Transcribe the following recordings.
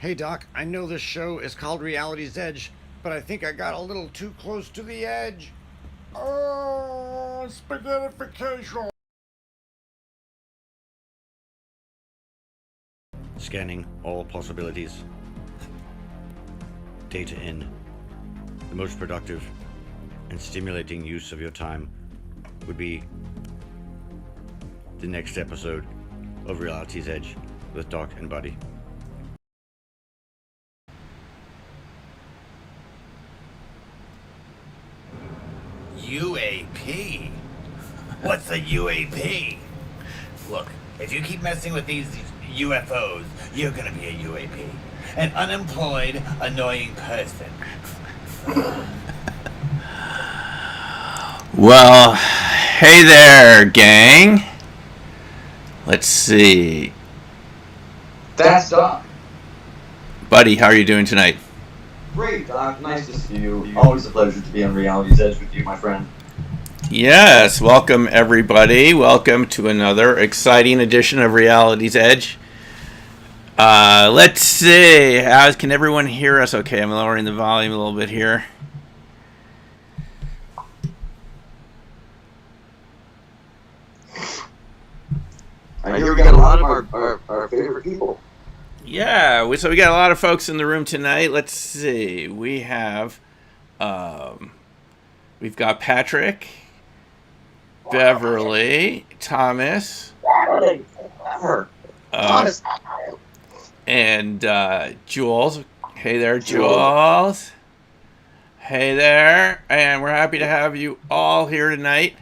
Hey Doc, I know this show is called Reality's Edge, but I think I got a little too close to the edge. Oh, spaghettification! Scanning all possibilities. Data in. The most productive and stimulating use of your time would be the next episode of Reality's Edge with Doc and Buddy. UAP? What's a UAP? Look, if you keep messing with these UFOs, you're gonna be a UAP. An unemployed, annoying person. Well, hey there, gang. Let's see. That's Doc. Buddy, how are you doing tonight? Great, Doc. Nice to see you. Always a pleasure to be on Reality's Edge with you, my friend. Yes, welcome everybody. Welcome to another exciting edition of Reality's Edge. Let's see. Can everyone hear us? Okay, I'm lowering the volume a little bit here. I hear we got a lot of our favorite people. Yeah, so we got a lot of folks in the room tonight. Let's see. We've got Patrick, Beverly, Thomas, and Jules. Hey there, Jules. Hey there, and we're happy to have you all here tonight.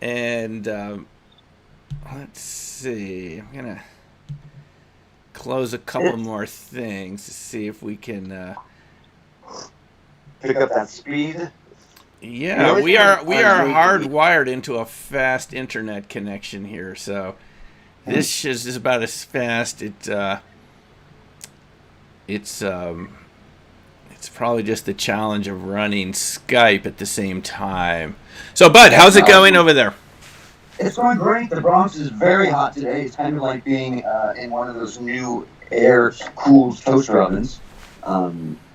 And let's see. I'm gonna close a couple more things to see if we can pick up that speed. Yeah, we are hardwired into a fast internet connection here, so this is about as fast. It's probably just the challenge of running Skype at the same time. So, Bud, how's it going over there? It's going great. The Bronx is very hot today. It's kind of like being in one of those new air-cooled toaster ovens.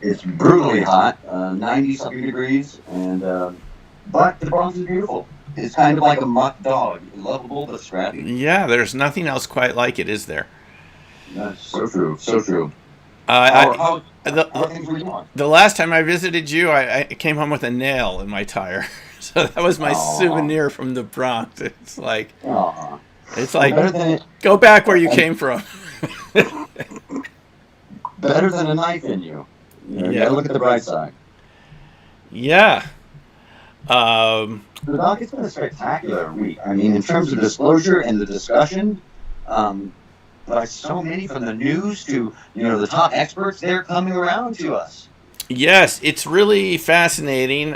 It's brutally hot, 90-something degrees, but the Bronx is beautiful. It's kind of like a mutt dog, lovable but scrappy. Yeah, there's nothing else quite like it, is there? That's so true, so true. The last time I visited you, I came home with a nail in my tire. So that was my souvenir from the Bronx. It's like, go back where you came from. Better than a knife in you. You gotta look at the bright side. Yeah. So, Doc, it's been a spectacular week. I mean, in terms of disclosure and the discussion, by so many, from the news to, the top experts, they're coming around to us. Yes, it's really fascinating.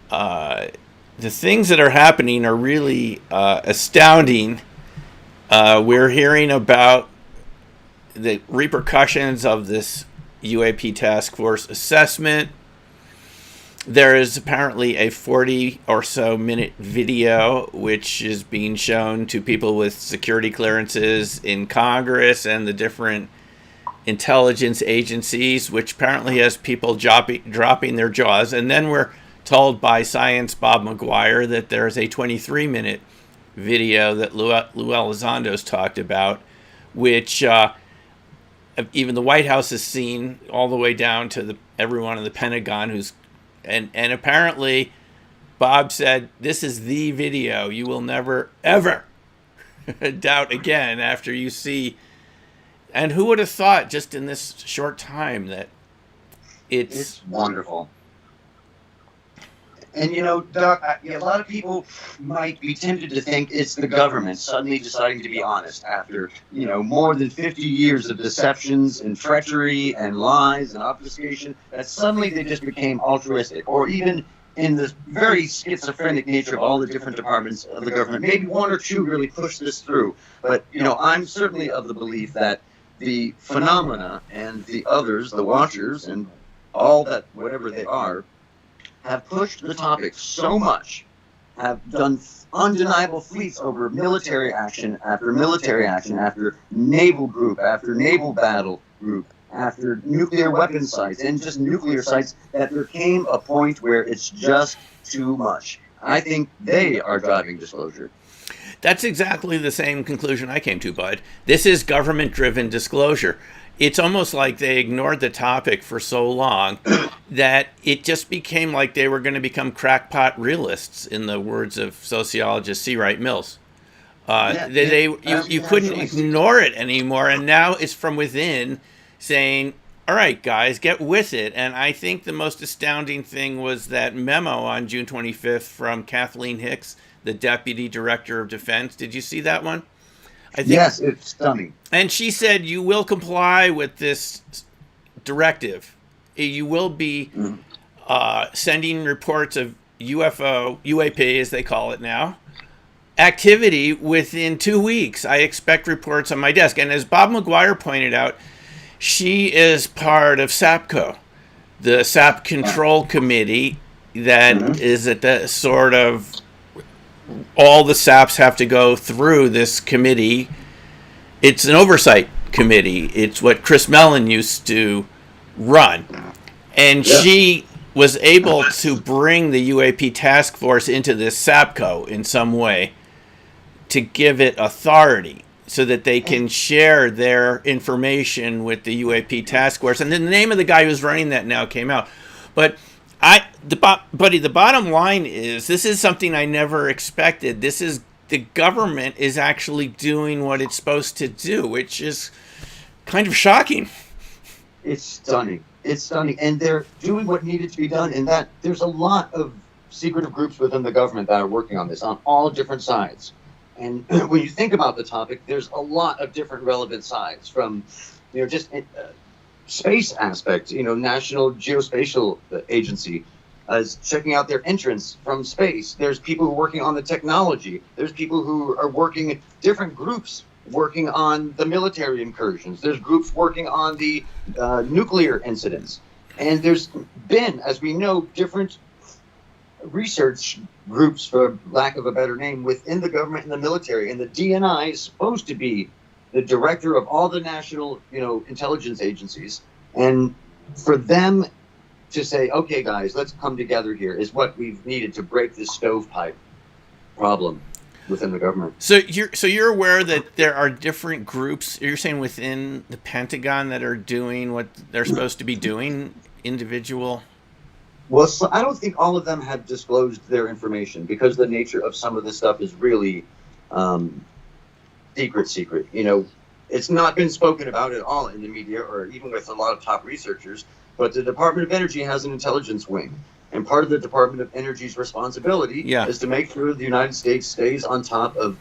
The things that are happening are really astounding. We're hearing about the repercussions of this UAP Task Force Assessment. There is apparently a 40 or so minute video which is being shown to people with security clearances in Congress and the different intelligence agencies, which apparently has people dropping their jaws. And then we're told by Science Bob McGuire that there's a 23-minute video that Lou Elizondo's talked about, which even the White House has seen, all the way down to everyone in the Pentagon who's and apparently Bob said this is the video you will never ever doubt again after you see. And who would have thought just in this short time that it's wonderful. And Doc, a lot of people might be tempted to think it's the government suddenly deciding to be honest after, more than 50 years of deceptions and treachery and lies and obfuscation, that suddenly they just became altruistic, or even in the very schizophrenic nature of all the different departments of the government. Maybe one or two really pushed this through. But, I'm certainly of the belief that the phenomena and the others, the watchers and all that, whatever they are, have pushed the topic so much have done undeniable feats over military action after naval group after naval battle group after nuclear weapon sites and just nuclear sites, that there came a point where it's just too much. I think they are driving disclosure. That's exactly the same conclusion I came to, Bud. This is government-driven disclosure. It's almost like they ignored the topic for so long that it just became like they were going to become crackpot realists, in the words of sociologist C. Wright Mills. You couldn't ignore it anymore, and now it's from within saying, all right, guys, get with it. And I think the most astounding thing was that memo on June 25th from Kathleen Hicks, the Deputy Director of Defense. Did you see that one? Yes, it's stunning. And she said, you will comply with this directive. You will be sending reports of UAP, as they call it now, activity within 2 weeks. I expect reports on my desk. And as Bob McGuire pointed out, she is part of SAPCO, the SAP Control Committee that is at the sort of, all the SAPs have to go through this committee. It's an oversight committee. It's what Chris Mellon used to run. And she was able to bring the UAP Task Force into this SAPCO in some way to give it authority so that they can share their information with the UAP Task Force. And then the name of the guy who's running that now came out. But the bottom line is, this is something I never expected. This is, the government is actually doing what it's supposed to do, which is kind of shocking. It's stunning. It's stunning. And they're doing what needed to be done, in that there's a lot of secretive groups within the government that are working on this on all different sides. And when you think about the topic, there's a lot of different relevant sides, from, just space aspect. National Geospatial Agency is checking out their entrance from space. There's people who are working on the technology. There's people who are working, different groups working on the military incursions. There's groups working on the nuclear incidents. And there's been, as we know, different research groups, for lack of a better name, within the government and the military. And the DNI is supposed to be the director of all the national, intelligence agencies. And for them to say, okay, guys, let's come together here, is what we've needed to break this stovepipe problem within the government. So you're aware that there are different groups, you're saying, within the Pentagon that are doing what they're supposed to be doing, individual? Well, so I don't think all of them have disclosed their information, because the nature of some of this stuff is really secret. It's not been spoken about at all in the media, or even with a lot of top researchers. But the Department of Energy has an intelligence wing. And part of the Department of Energy's responsibility is to make sure the United States stays on top of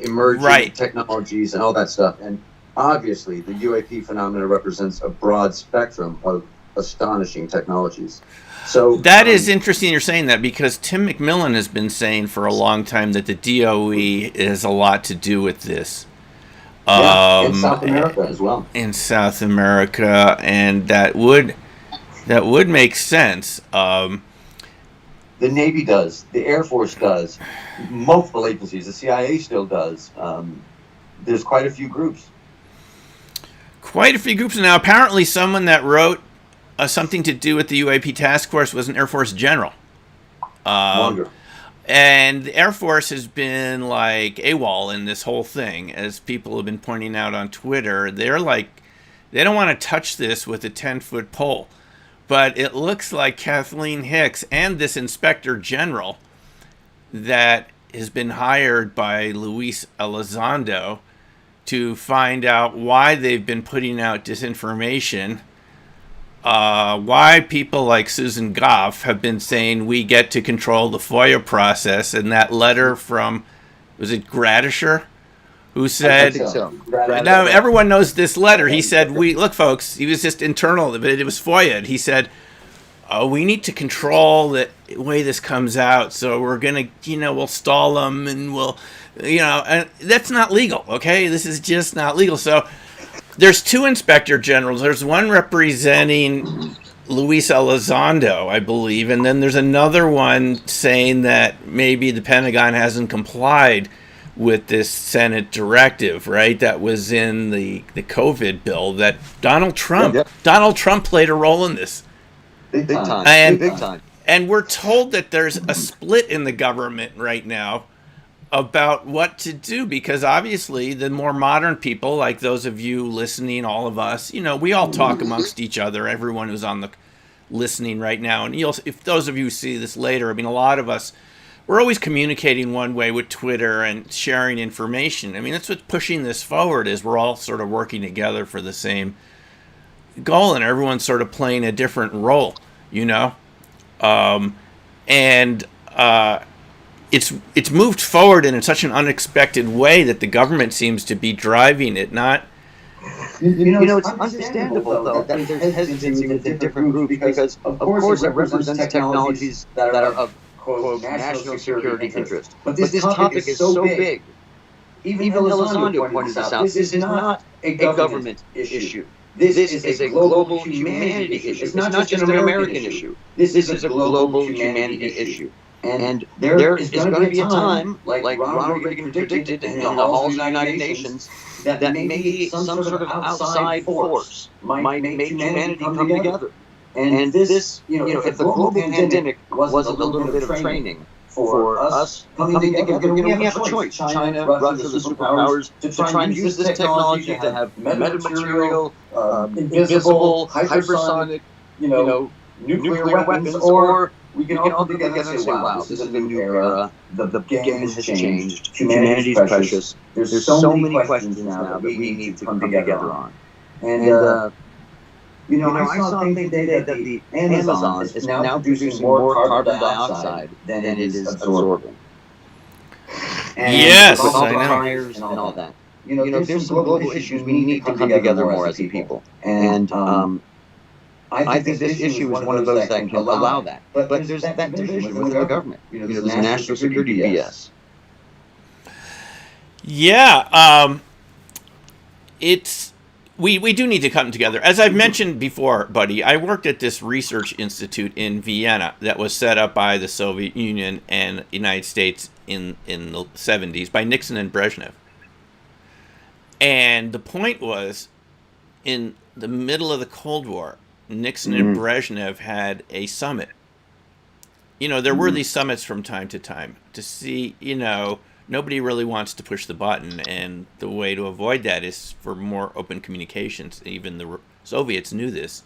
emerging technologies and all that stuff. And obviously, the UAP phenomena represents a broad spectrum of astonishing technologies. So that is interesting you're saying that, because Tim McMillan has been saying for a long time that the DOE has a lot to do with this. In South America as well. In South America, and that would make sense. The Navy does. The Air Force does. Multiple agencies. The CIA still does. There's quite a few groups. Now, apparently someone that wrote something to do with the UAP Task Force was an Air Force general. And the Air Force has been like AWOL in this whole thing, as people have been pointing out on Twitter. They're like, they don't want to touch this with a 10-foot pole. But it looks like Kathleen Hicks and this Inspector General that has been hired by Luis Elizondo to find out why they've been putting out disinformation, why people like Susan Goff have been saying we get to control the FOIA process, and that letter from, was it Gradisher, who said, now everyone knows this letter. He said, look, folks, he was just internal, but it was FOIA. He said, we need to control the way this comes out, so we're going to, we'll stall them, and we'll, and that's not legal, okay? This is just not legal. So there's two inspector generals. There's one representing Luis Elizondo, I believe, and then there's another one saying that maybe the Pentagon hasn't complied with this Senate directive, right? That was in the COVID bill that Donald Trump played a role in this. Big time. And Big time. and we're told that there's a split in the government right now about what to do, because obviously the more modern people, like those of you listening, all of us, we all talk amongst each other, everyone who's on the listening right now. And if those of you see this later, I mean, a lot of us, we're always communicating one way with Twitter and sharing information. I mean, that's what's pushing this forward, is we're all sort of working together for the same goal, and everyone's sort of playing a different role, It's moved forward in such an unexpected way that the government seems to be driving it. Not, it's understandable though that there's hesitancy within different groups because, of course, it represents technologies that are of quote national security interest. But this topic is so big. Even Elizondo pointed this out. This is not a government issue. This is a global humanity issue. It's not just an American issue. This is a global humanity issue. And there is going to be a time, like Ronald Reagan predicted in the halls of the United Nations, that maybe some sort of outside force might make humanity come together. And this, if the global pandemic was a little bit of training for us coming together, we have a choice. China, Russia, the superpowers, to try and use this technology to have metamaterial, invisible, hypersonic, nuclear weapons, or we can all come together and say, wow, this is a new era, the game has changed, humanity's precious, there's so many questions now that we need to come together on. And, I saw a thing today that the Amazon is now producing more carbon dioxide than it is absorbing. And yes, all I the know. fires and all that. There's some global issues we need to come together more as a people. And I think this issue is one of those that can allow that. But there's that division within the government. There's national security BS. Yeah, we do need to come together. As I've mentioned before, buddy, I worked at this research institute in Vienna that was set up by the Soviet Union and the United States in the 70s by Nixon and Brezhnev. And the point was, in the middle of the Cold War, Nixon and Brezhnev had a summit. There were these summits from time to time to see, nobody really wants to push the button, and the way to avoid that is for more open communications. Even the Soviets knew this.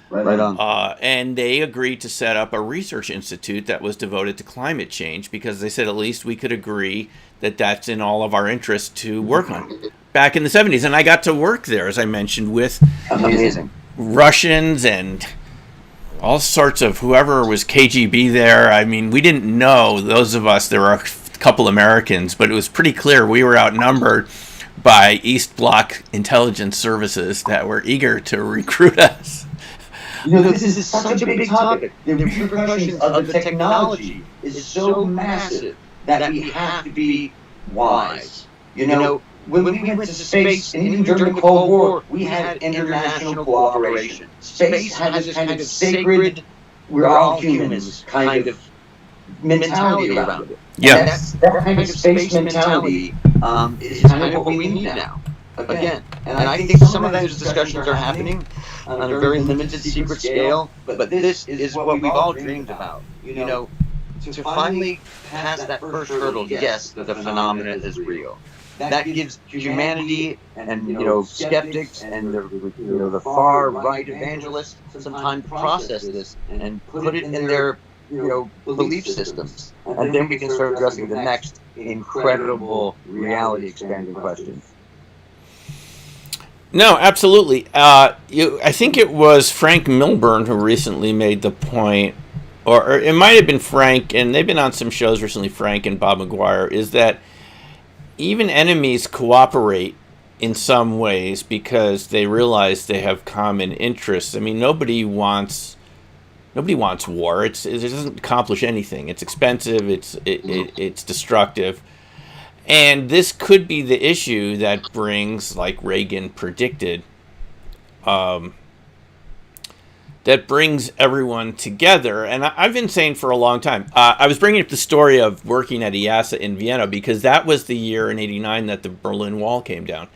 Right on. And they agreed to set up a research institute that was devoted to climate change, because they said at least we could agree that that's in all of our interest to work on. Back in the 70s, and I got to work there, as I mentioned, with Amazing. Russians and all sorts of whoever was KGB there. I mean, we didn't know, those of us, there were a couple Americans, but it was pretty clear we were outnumbered by East Bloc intelligence services that were eager to recruit us. This is such a big topic. The repercussions of the technology is so massive that we have to be wise. When we went to space, and even during the Cold War, we had international cooperation. Space had this kind of sacred, we're all humans kind of mentality around it. Yeah. That kind of space mentality is kind of what we need now. Again, and I think some of those discussions are happening on a very limited, secret scale, but this is what we've all dreamed about. To finally pass that first hurdle, yes, the phenomenon is real. That gives humanity and skeptics and the far right evangelists some time to process this and put it in their belief systems, and then we can start addressing the next incredible reality expanding questions. No, absolutely. I think it was Frank Milburn who recently made the point, or it might have been Frank, and they've been on some shows recently, Frank and Bob McGuire, is that even enemies cooperate in some ways because they realize they have common interests. I mean, nobody wants war. It doesn't accomplish anything. It's expensive. It's destructive. And this could be the issue that brings, like Reagan predicted, that brings everyone together. And I've been saying for a long time, I was bringing up the story of working at EASA in Vienna because that was the year in '89 that the Berlin Wall came down.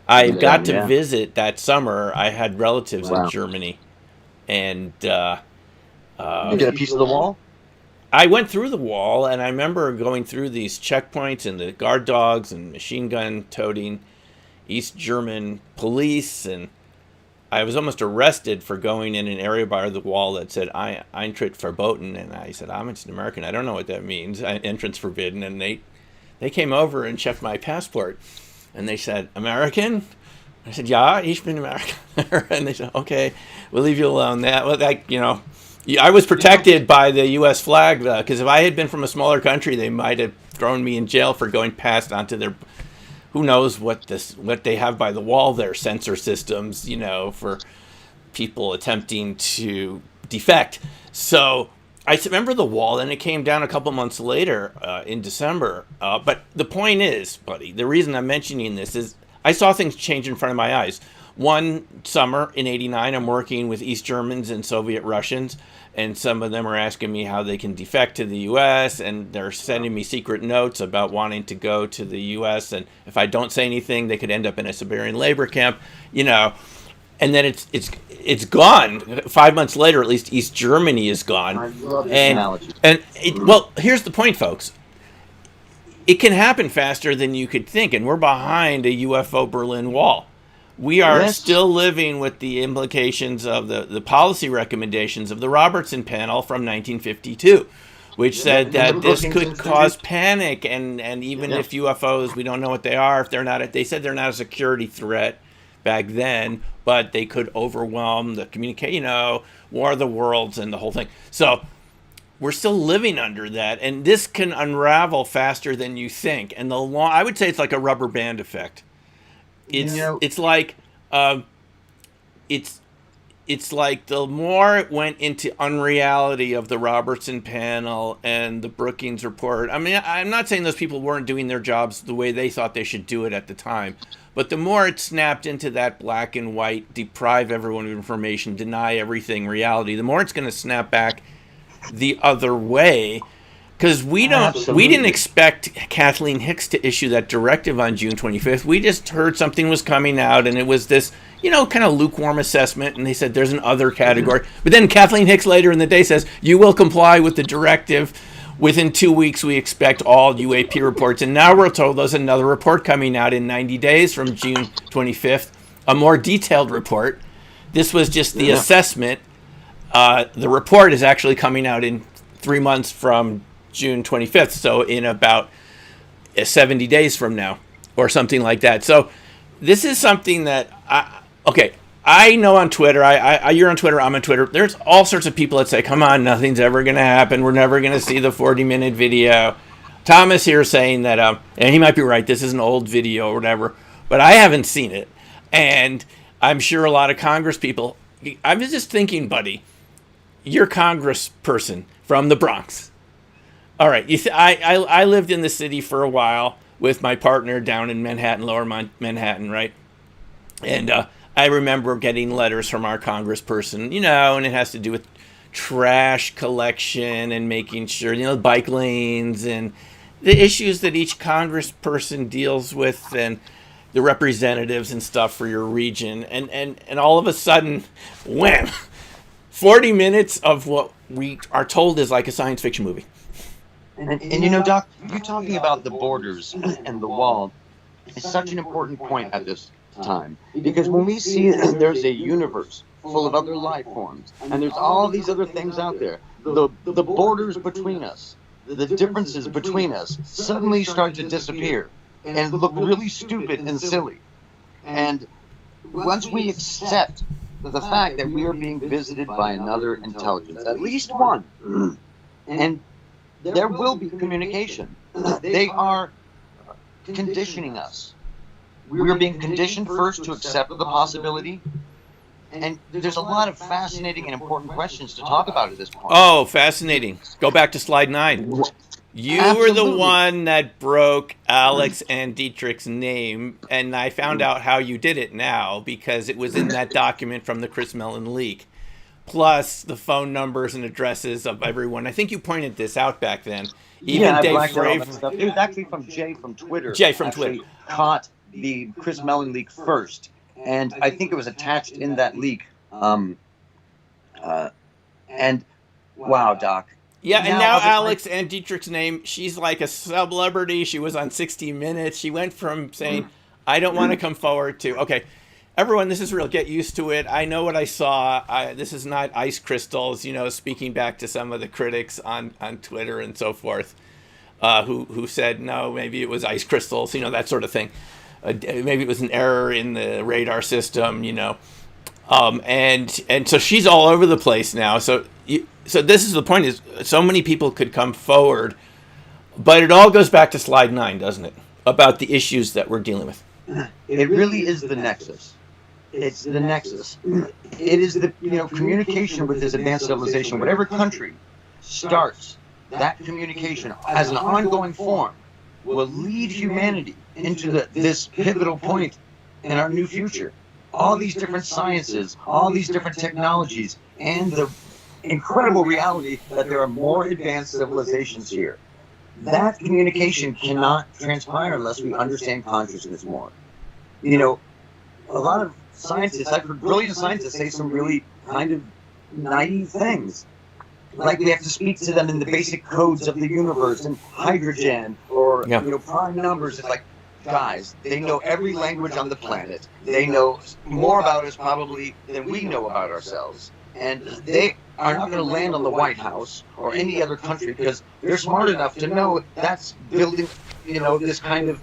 I got to visit that summer. I had relatives in Germany, and you get a piece of the wall? I went through the wall, and I remember going through these checkpoints and the guard dogs and machine gun toting East German police, and I was almost arrested for going in an area by the wall that said Eintritt verboten, and I said, I'm just an American. I don't know what that means, entrance forbidden. And they came over and checked my passport, and they said, American? I said, ja, ich bin American. And they said, okay, we'll leave you alone. I was protected by the U.S. flag because if I had been from a smaller country, they might have thrown me in jail for going past onto their, who knows what they have by the wall there, sensor systems, for people attempting to defect. So I remember the wall, and it came down a couple months later in December. But the point is, buddy, the reason I'm mentioning this is I saw things change in front of my eyes. One summer in '89, I'm working with East Germans and Soviet Russians, and some of them are asking me how they can defect to the U.S., and they're sending me secret notes about wanting to go to the U.S., and if I don't say anything, they could end up in a Siberian labor camp, and then it's gone. 5 months later, at least East Germany is gone. I love this analogy. Well, here's the point, folks. It can happen faster than you could think, and we're behind a UFO Berlin Wall. We are still living with the implications of the policy recommendations of the Robertson panel from 1952, which said that this could cause panic, and even if UFOs, we don't know what they are, if they're not, they said they're not a security threat back then, but they could overwhelm the War of the Worlds and the whole thing. So we're still living under that, and this can unravel faster than you think. And I would say it's like a rubber band effect. It's like the more it went into unreality of the Robertson panel and the Brookings report. I mean, I'm not saying those people weren't doing their jobs the way they thought they should do it at the time, but the more it snapped into that black and white, deprive everyone of information, deny everything reality, the more it's going to snap back the other way. Because we didn't expect Kathleen Hicks to issue that directive on June 25th. We just heard something was coming out, and it was this, kind of lukewarm assessment, and they said there's an other category. But then Kathleen Hicks later in the day says, you will comply with the directive. Within 2 weeks, we expect all UAP reports. And now we're told there's another report coming out in 90 days from June 25th, a more detailed report. This was just the assessment. The report is actually coming out in 3 months from June 25th, so in about 70 days from now or something like that. So this is something that I know on Twitter, you're on Twitter, I'm on Twitter, there's all sorts of people that say, come on, nothing's ever going to happen, we're never going to see the 40-minute video. Thomas here saying that, and he might be right, this is an old video or whatever, but I haven't seen it, and I'm sure a lot of Congress people, I was just thinking, buddy, you're Congress person from the Bronx. All right, I lived in the city for a while with my partner down in Manhattan, Lower Manhattan, right? And I remember getting letters from our congressperson, and it has to do with trash collection and making sure, bike lanes and the issues that each congressperson deals with and the representatives and stuff for your region. And all of a sudden, wham, 40 minutes of what we are told is like a science fiction movie. And Doc, you talking about the borders and the wall is such an important point at this time. Because when we see that there's a universe full of other life forms, and there's all these other things out there, the borders between us, the differences between us suddenly start to disappear and look really stupid and silly. And once we accept the fact that we are being visited by another intelligence, at least one, and there will be communication. They are conditioning us. We're being conditioned first to accept the possibility. And there's a lot of fascinating and important questions to talk about at this point. Oh, fascinating. Go back to slide 9. You were the one that broke Alex and Dietrich's name, and I found out how you did it now because it was in that document from the Chris Mellon leak. plus the phone numbers and addresses of everyone. I think you pointed this out back then. Even Yeah, I Dave blacked out all that Fravor, stuff. It was actually from Jay from Twitter. Jay from actually Twitter. caught the Chris Mellon leak first, and I think it was attached in that leak. And wow, Doc. Yeah, and now other Alex and Dietrich's name, she's like a celebrity. She was on 60 Minutes. She went from saying, I don't want to come forward to, okay, everyone, this is real. Get used to it. I know what I saw. This is not ice crystals, speaking back to some of the critics on Twitter and so forth, who said, no, maybe it was ice crystals, that sort of thing. Maybe it was an error in the radar system, and so she's all over the place now. So this is the point: is so many people could come forward, but it all goes back to slide 9, doesn't it? About the issues that we're dealing with. It really is the nexus. It's the nexus. It is the communication with this advanced civilization. Whatever country starts that communication as an ongoing form will lead humanity into this pivotal point in our new future. All these different sciences, all these different technologies, and the incredible reality that there are more advanced civilizations here. That communication cannot transpire unless we understand consciousness more. A lot of scientists, I've heard brilliant scientists say some really kind of naive things. Like we have to speak to them in the basic codes of the universe and hydrogen or prime numbers. It's like, guys, they know every language on the planet. They know more about us probably than we know about ourselves. And they are not going to land on the White House or any other country because they're smart enough to know that's building, this kind of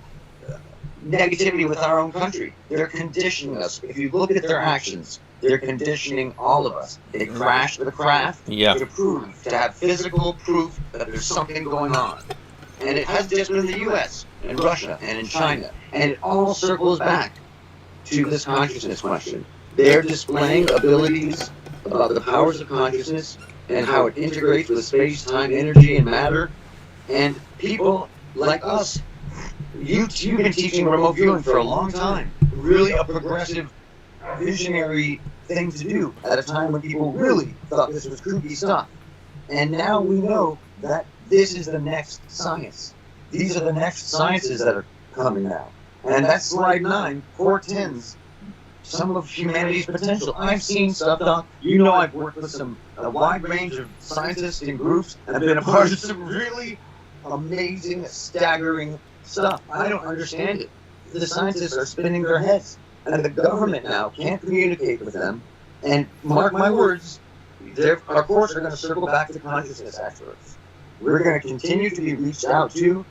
negativity with our own country. They're conditioning us. If you look at their actions, they're conditioning all of us. They crash the craft to have physical proof that there's something going on. And it has just been in the U.S. and Russia and in China. And it all circles back to this consciousness question. They're displaying abilities about the powers of consciousness and how it integrates with space, time, energy, and matter. And people like us, you've been teaching remote viewing for a long time. Really a progressive, visionary thing to do at a time when people really thought this was kooky stuff. And now we know that this is the next science. These are the next sciences that are coming now. And that slide 9 portends some of humanity's potential. I've seen stuff, Doc. I've worked with a wide range of scientists and groups, and I've been a part of some really amazing, staggering stuff. I don't understand it. The scientists are spinning their heads, and the government now can't communicate with them. And mark my words, our courts are going to circle back to consciousness experts. We're going to continue to be reached out to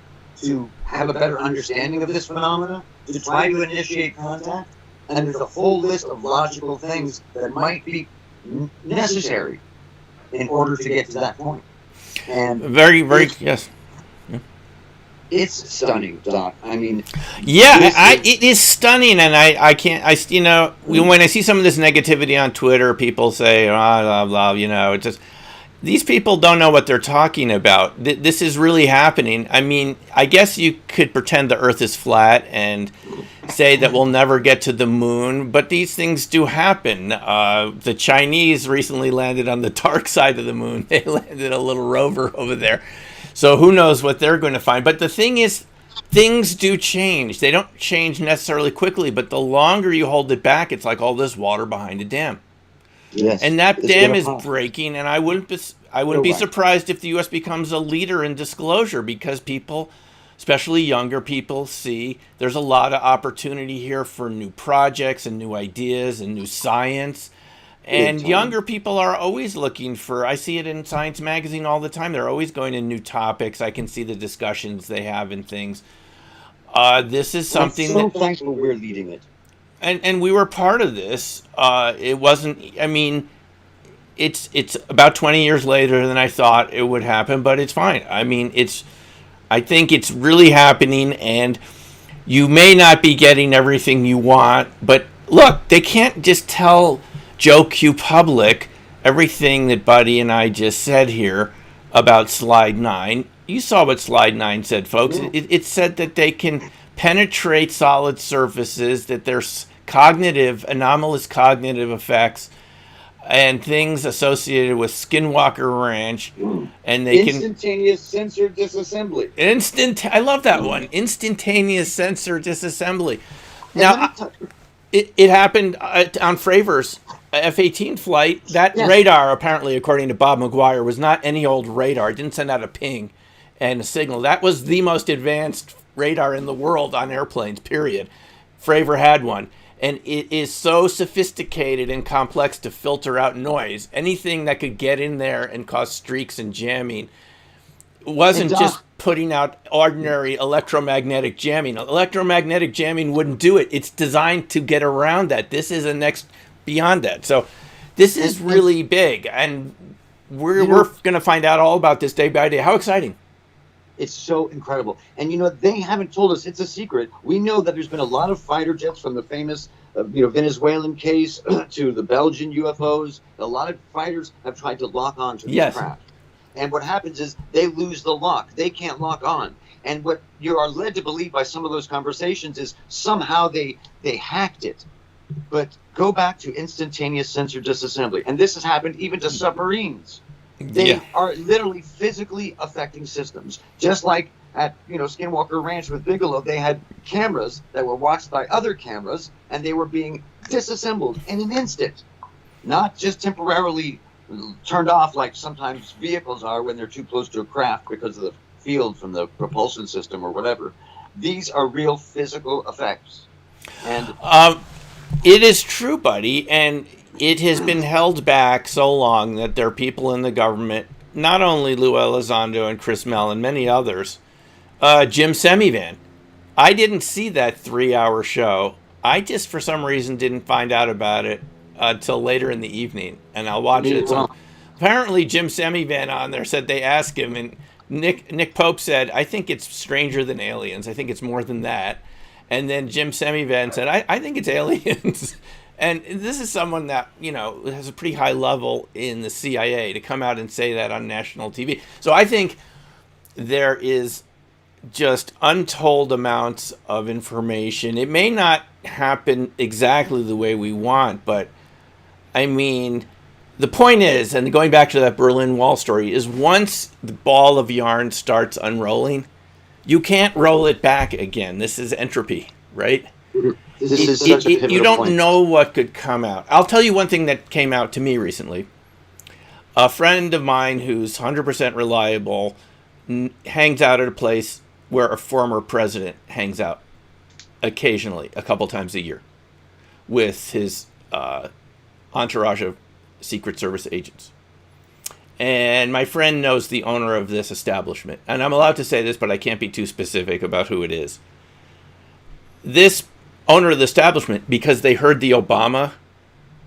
have a better understanding of this phenomena, to try to initiate contact. And there's a whole list of logical things that might be necessary in order to get to that point. And very, yes. It's stunning, Doc. I mean, it is stunning, and I can't. When I see some of this negativity on Twitter, people say, blah blah blah. It's just these people don't know what they're talking about. This is really happening. I mean, I guess you could pretend the Earth is flat and say that we'll never get to the moon, but these things do happen. The Chinese recently landed on the dark side of the moon. They landed a little rover over there. So who knows what they're going to find. But the thing is, things do change. They don't change necessarily quickly, but the longer you hold it back, it's like all this water behind a dam. Yes, and that dam is breaking, and I wouldn't be surprised if the U.S. becomes a leader in disclosure, because people, especially younger people, see there's a lot of opportunity here for new projects and new ideas and new science. And younger people are always looking for, I see it in Science Magazine all the time, they're always going to new topics. I can see the discussions they have and things. This is something I'm so thankful we're leading it. And we were part of this. It wasn't, I mean, it's about 20 years later than I thought it would happen, but it's fine. I mean, I think it's really happening, and you may not be getting everything you want, but look, they can't just tell Joe Q Public everything that Buddy and I just said here about slide 9. You saw what slide 9 said, folks. Yeah. It said that they can penetrate solid surfaces, that there's anomalous cognitive effects, and things associated with Skinwalker Ranch, and they can Instantaneous sensor disassembly. I love that one. Instantaneous sensor disassembly. And Now, let me tell- it happened on Fravors F-18 flight. That Yes. radar, apparently, according to Bob McGuire, was not any old radar. It didn't send out a ping and a signal. That was the most advanced radar in the world on airplanes, period. Fravor had one. And it is so sophisticated and complex to filter out noise. Anything that could get in there and cause streaks and jamming wasn't just putting out ordinary electromagnetic jamming. Electromagnetic jamming wouldn't do it. It's designed to get around that. This is a next beyond that. So this is really big. And we're going to find out all about this day by day. How exciting. It's so incredible. And, they haven't told us. It's a secret. We know that there's been a lot of fighter jets from the famous, Venezuelan case to the Belgian UFOs. A lot of fighters have tried to lock on to these craft. And what happens is they lose the lock. They can't lock on. And what you are led to believe by some of those conversations is somehow they hacked it. But go back to instantaneous sensor disassembly. And this has happened even to submarines. They are literally physically affecting systems. Just like at Skinwalker Ranch with Bigelow, they had cameras that were watched by other cameras, and they were being disassembled in an instant, not just temporarily turned off like sometimes vehicles are when they're too close to a craft because of the field from the propulsion system or whatever. These are real physical effects. And it is true, buddy, and it has been held back so long that there are people in the government, not only Lou Elizondo and Chris Mell and many others, Jim Semivan. I didn't see that 3-hour show. I just, for some reason, didn't find out about it until later in the evening, and I'll watch it. So apparently Jim Semivan on there said they asked him, and Nick Pope said, I think it's stranger than aliens. I think it's more than that. And then Jim Semivan said, I think it's aliens. And this is someone that, has a pretty high level in the CIA to come out and say that on national TV. So I think there is just untold amounts of information. It may not happen exactly the way we want, but I mean, the point is, and going back to that Berlin Wall story, is once the ball of yarn starts unrolling, you can't roll it back again. This is entropy, right? this is such a pivotal you don't point. know what could come out. I'll tell you one thing that came out to me recently. A friend of mine who's 100% reliable hangs out at a place where a former president hangs out occasionally, a couple times a year, with his entourage of Secret Service agents. And my friend knows the owner of this establishment. And I'm allowed to say this, but I can't be too specific about who it is. This owner of the establishment, because they heard the Obama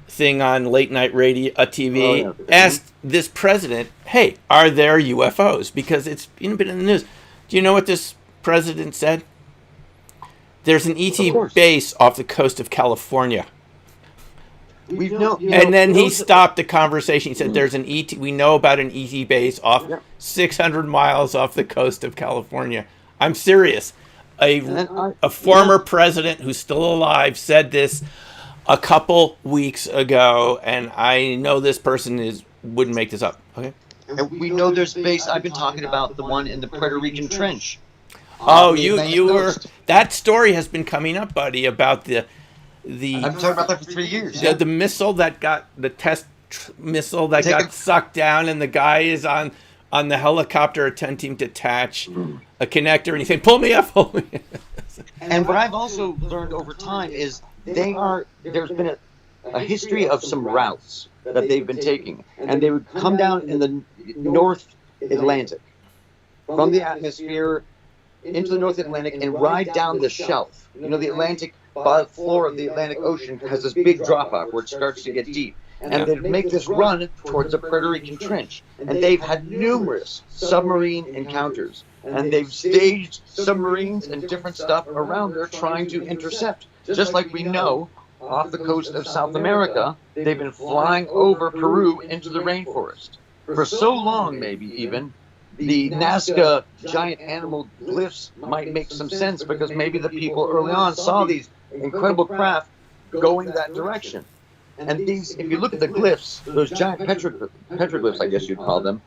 thing on late night radio, TV, asked this president, hey, are there UFOs? Because it's been in the news. Do you know what this president said? There's an ET base off the coast of California. And then he stopped the conversation. He said, "There's an ET. We know about an ET base off 600 miles off the coast of California." I'm serious. A former president who's still alive said this a couple weeks ago, and I know this person wouldn't make this up. Okay. And we know there's base. I've been talking about the one in the Puerto Rican Trench. Oh, you were. That story has been coming up, buddy, about the. I've been talking about that for 3 years. The missile that got the test missile that got sucked down, and the guy is on the helicopter attempting to attach a connector, and he's saying, "Pull me up, pull me." And what I've also learned over time is there's been a history of some routes that they've been taking, and they would come down in the North Atlantic from the atmosphere into the North Atlantic and ride down the shelf. The Atlantic floor of the Atlantic Ocean has this big drop off where it starts to get deep. And they'd make this run towards the Puerto Rican Trench. And they've had numerous submarine encounters. And they've staged submarines and different stuff around there trying to intercept. Just like we know, off the coast of South America, they've been flying over Peru into the rainforest. For so long, maybe even, the Nazca giant animal glyphs might make some sense because maybe the people early on saw these incredible craft going that direction. And these, if you look at the glyphs, those giant petroglyphs, I guess you'd call them,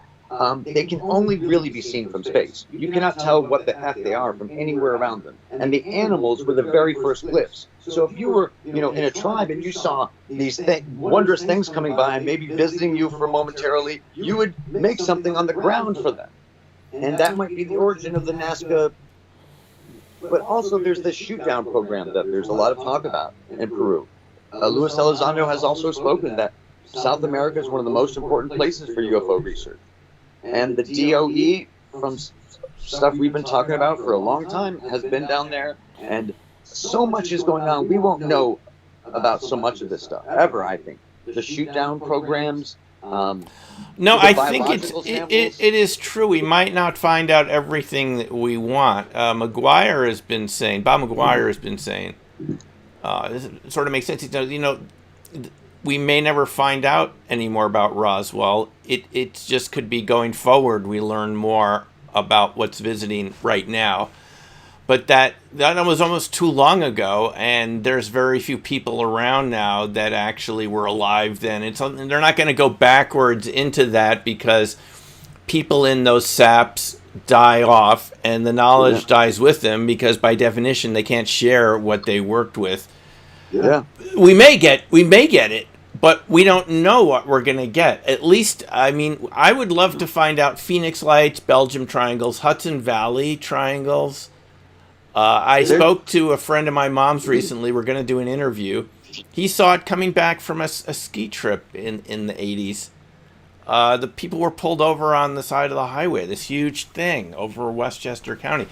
they can only really be seen from space. You cannot tell what the heck they are from anywhere around them. And the animals were the very first glyphs. So if you were, in a tribe and you saw these wondrous things coming by and maybe visiting you for momentarily, you would make something on the ground for them. And that might be the origin of the Nazca. But also there's this shoot-down program that there's a lot of talk about in Peru. Luis Elizondo has also spoken that South America is one of the most important places for UFO research. And the DOE, from stuff we've been talking about for a long time, has been down there. And so much is going on. We won't know about so much of this stuff ever, I think. The shoot-down programs. No, I think it is true. We might not find out everything that we want. Bob McGuire has been saying, this sort of makes sense. We may never find out any more about Roswell. It just could be going forward. We learn more about what's visiting right now. But that was almost too long ago, and there's very few people around now that actually were alive then. They're not going to go backwards into that because people in those SAPs die off, and the knowledge dies with them because by definition they can't share what they worked with. Yeah, we may get it, but we don't know what we're going to get. At least, I would love to find out Phoenix Lights, Belgium triangles, Hudson Valley triangles. I spoke to a friend of my mom's recently. We're going to do an interview. He saw it coming back from a ski trip in the 80s. The people were pulled over on the side of the highway, this huge thing over Westchester County.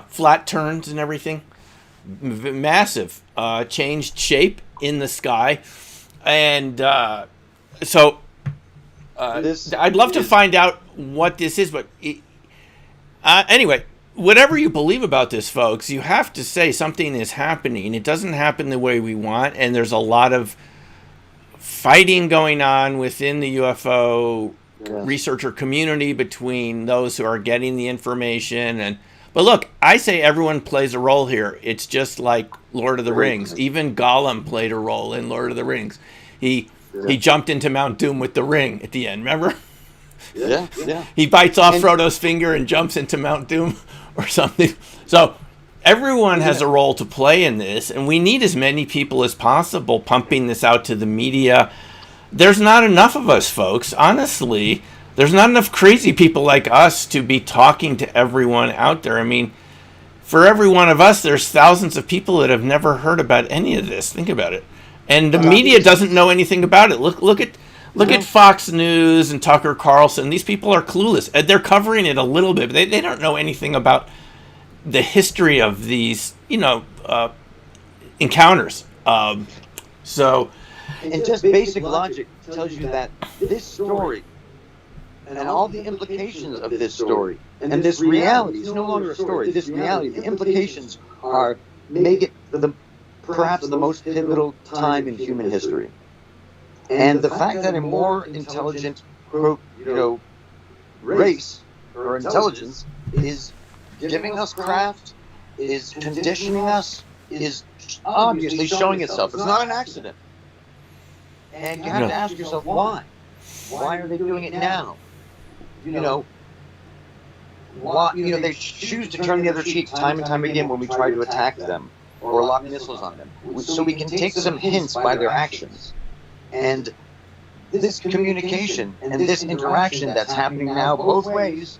Flat turns and everything. Massive. Changed shape in the sky. And so I'd love to find out what this is. But anyway, whatever you believe about this, folks, you have to say something is happening. It doesn't happen the way we want, and there's a lot of fighting going on within the UFO researcher community between those who are getting the information. But look, I say everyone plays a role here. It's just like Lord of the Rings. Even Gollum played a role in Lord of the Rings. He jumped into Mount Doom with the ring at the end, remember? Yeah. He bites off Frodo's finger and jumps into Mount Doom or something. So everyone has a role to play in this, and we need as many people as possible pumping this out to the media. There's not enough of us, folks. Honestly, there's not enough crazy people like us to be talking to everyone out there. For every one of us, there's thousands of people that have never heard about any of this. Think about it. And the media doesn't know anything about it. Look at Fox News and Tucker Carlson. These people are clueless. They're covering it a little bit, but they don't know anything about the history of these, encounters. And just basic logic tells you that this story and all the implications of this story and this reality is no longer a story. This reality, the implications make it perhaps the most pivotal time in human history. And the fact that a more intelligent, race or intelligence is giving us craft, is conditioning us, is obviously showing itself. It's not an accident. And you have to ask yourself why. Why are they doing it now? Why? They choose to turn the other cheek time and time again when we try to attack them or lock missiles on them. So we can take some hints by their actions. And this communication and this interaction that's happening now both ways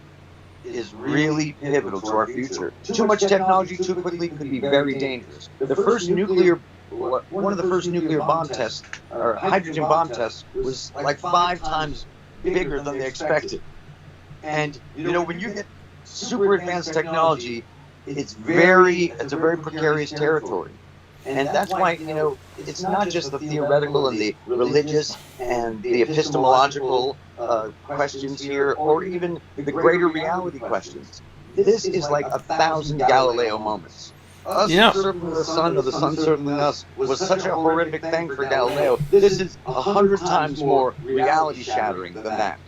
is really pivotal to our future. Too much technology too quickly could be very dangerous. One of the first nuclear bomb tests, or hydrogen bomb tests, was like 5 times bigger than they expected. And when you get super advanced technology, it's a very precarious territory. And that's why, it's not just the theoretical and the religious and the epistemological questions here, or even the greater reality questions. This is like 1,000 Galileo moments. Us circling the sun, or the sun circling us, was such a horrific thing for Galileo. This is 100 times more reality-shattering than that.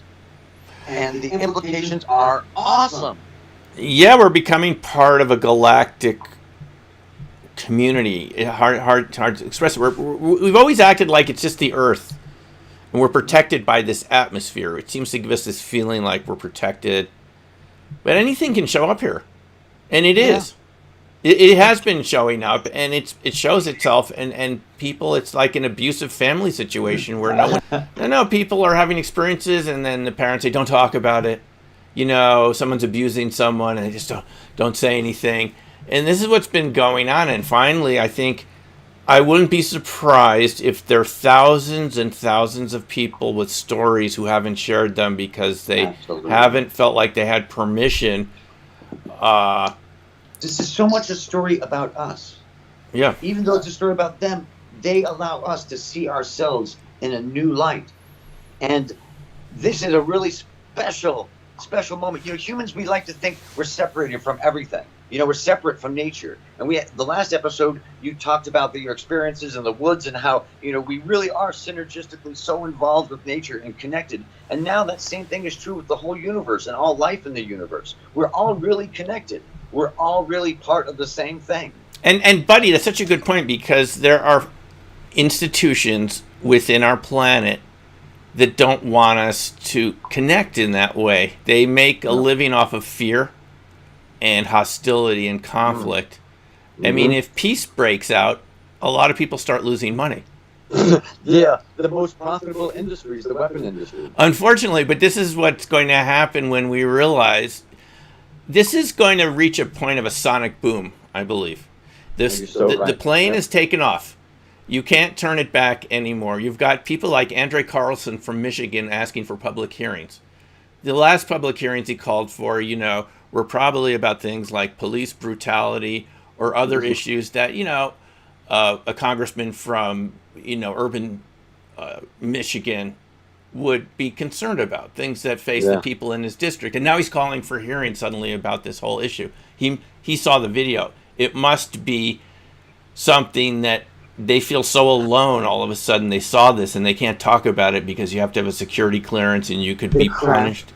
And the implications are awesome. Yeah, we're becoming part of a galactic community. Hard to express it. We've always acted like it's just the Earth, and we're protected by this atmosphere. It seems to give us this feeling like we're protected, but anything can show up here, and it is. It has been showing up, and it shows itself, and people. It's like an abusive family situation where people are having experiences, and then the parents say, "Don't talk about it." Someone's abusing someone, and they just don't say anything. And this is what's been going on. And finally, I think I wouldn't be surprised if there are thousands and thousands of people with stories who haven't shared them because they haven't felt like they had permission. This is so much a story about us. Yeah. Even though it's a story about them, they allow us to see ourselves in a new light. And this is a really special moment. Humans, we like to think we're separated from everything. We're separate from nature. And the last episode, you talked about your experiences in the woods and how, we really are synergistically so involved with nature and connected. And now that same thing is true with the whole universe and all life in the universe. We're all really connected. We're all really part of the same thing. And buddy, that's such a good point, because there are institutions within our planet that don't want us to connect in that way. They make a living off of fear and hostility and conflict. I mean, if peace breaks out, a lot of people start losing money. Yeah, the most profitable industry is the weapon industry. Unfortunately, but this is what's going to happen when we realize this is going to reach a point of a sonic boom, I believe. The plane has taken off. You can't turn it back anymore. You've got people like Andre Carlson from Michigan asking for public hearings. The last public hearings he called for, were probably about things like police brutality or other issues that, a congressman from, urban Michigan would be concerned about, things that face the people in his district. And now he's calling for hearings suddenly about this whole issue. He saw the video. It must be something that they feel so alone all of a sudden. They saw this and they can't talk about it because you have to have a security clearance and you could be punished. The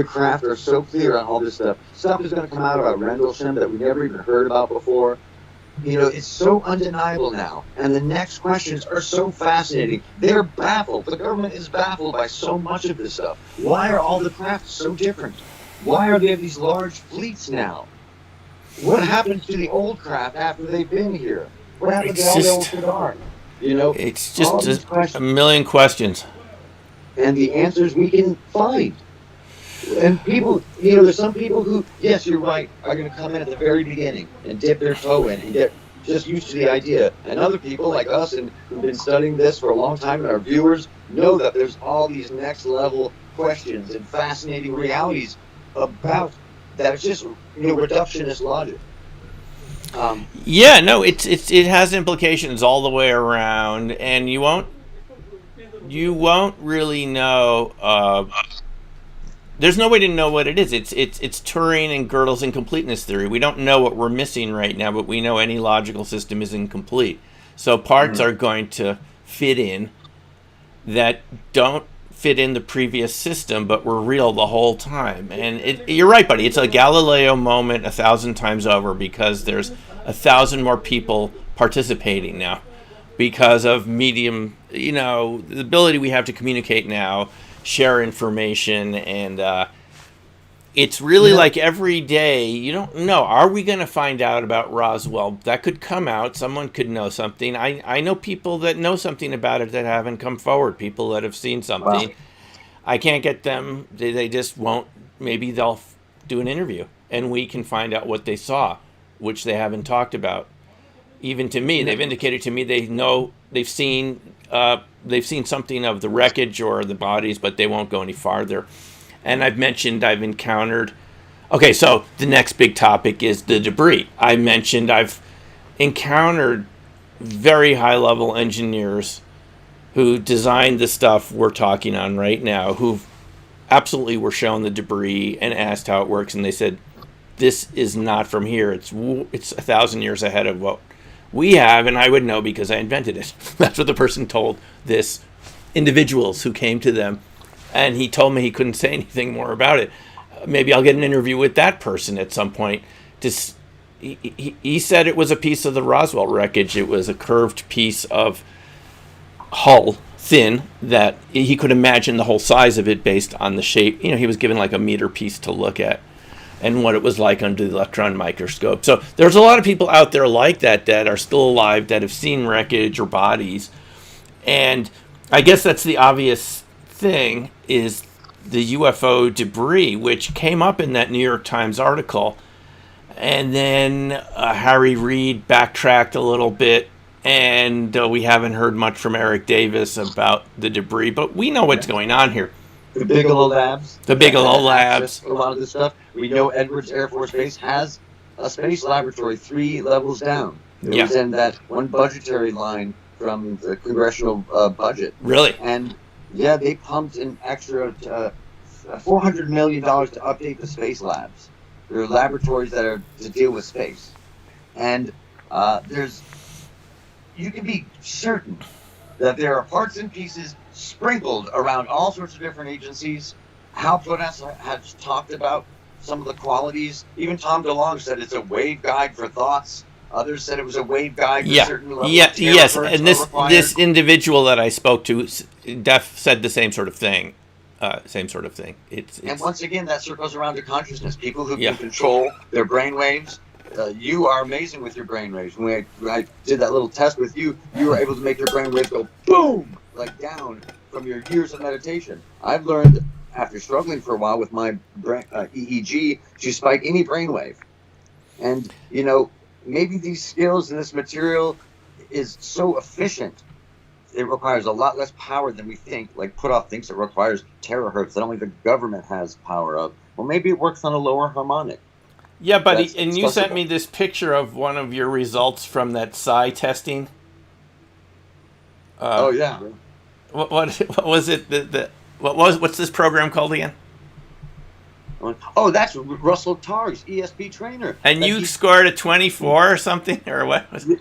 craft are so clear on all this stuff. Stuff is going to come out about Rendlesham that we never even heard about before. It's so undeniable now. And the next questions are so fascinating. They're baffled. The government is baffled by so much of this stuff. Why are all the crafts so different? Why are there these large fleets now? What happens to the old craft after they've been here? What happens to all the old cigar? It's just a million questions. And the answers we can find. And people, there's some people who, yes, you're right, are going to come in at the very beginning and dip their toe in and get just used to the idea. And other people like us and who've been studying this for a long time, and our viewers know that there's all these next level questions and fascinating realities about that. It's just reductionist logic. It has implications all the way around, and you won't really know. There's no way to know what it is. It's Turing and Gödel's incompleteness theory. We don't know what we're missing right now, but we know any logical system is incomplete. So parts are going to fit in that don't fit in the previous system, but were real the whole time. And you're right, buddy. It's a Galileo moment 1,000 times over, because there's 1,000 more people participating now because of medium, the ability we have to communicate now, share information, and it's really like every day, you don't know, are we going to find out about Roswell? That could come out. Someone could know something. I know people that know something about it that haven't come forward, people that have seen something. Wow. I can't get them. They just won't. Maybe they'll do an interview and we can find out what they saw, which they haven't talked about. Even to me, they've indicated to me they've seen something of the wreckage or the bodies, but they won't go any farther. And I've encountered. Okay, so the next big topic is the debris. I mentioned I've encountered very high-level engineers who designed the stuff we're talking on right now, who absolutely were shown the debris and asked how it works, and they said, "This is not from here. It's 1,000 years ahead of what we have," and I would know because I invented it. That's what the person told this individuals who came to them, and he told me he couldn't say anything more about it. Maybe I'll get an interview with that person at some point to he said it was a piece of the Roswell wreckage. It was a curved piece of hull, thin, that he could imagine the whole size of it based on the shape. He was given like a meter piece to look at and what it was like under the electron microscope. So there's a lot of people out there like that are still alive, that have seen wreckage or bodies. And I guess that's the obvious thing, is the UFO debris, which came up in that New York Times article. And then Harry Reid backtracked a little bit, and we haven't heard much from Eric Davis about the debris, but we know what's going on here. The Bigelow Labs. The Bigelow Labs. A lot of this stuff. We know Edwards Air Force Base has a space laboratory 3 levels down. It was in that one budgetary line from the congressional budget. Really? And yeah, they pumped an extra $400 million to update the space labs. There are laboratories that are to deal with space. And you can be certain that there are parts and pieces sprinkled around all sorts of different agencies. Hal Plonas has talked about some of the qualities. Even Tom DeLonge said it's a wave guide for thoughts. Others said it was a wave guide for certain levels of terror. Yes, and this individual that I spoke to said the same sort of thing. It's and once again, that circles around to consciousness. People who can control their brain waves. You are amazing with your brain waves. When I did that little test with you, you were able to make your brain waves go boom, like down from your years of meditation. I've learned, after struggling for a while with my EEG, to spike any brainwave. And, maybe these skills and this material is so efficient, it requires a lot less power than we think. Like Puthoff thinks it requires terahertz that only the government has power of. Well, maybe it works on a lower harmonic. Yeah, but you sent me this picture of one of your results from that psi testing. Oh yeah. What was it? What's this program called again? Oh, that's Russell Targ's ESP trainer. And you scored a 24 or something, or what was it?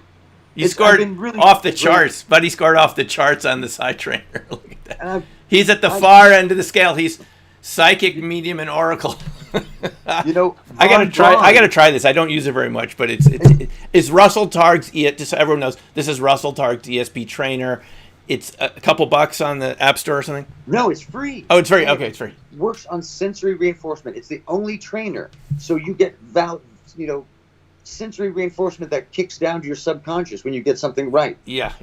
You scored really off the charts. Buddy scored off the charts on the psi trainer. Look at that. He's at the far end of the scale. He's psychic, medium, and oracle. I gotta try this. I don't use it very much, but it's Russell Targ's. Just so everyone knows, this is Russell Targ's ESP trainer. It's a couple bucks on the App Store or something. No, it's free. Oh, it's free. Okay, it's free. Works on sensory reinforcement. It's the only trainer, so you get sensory reinforcement that kicks down to your subconscious when you get something right. Yeah.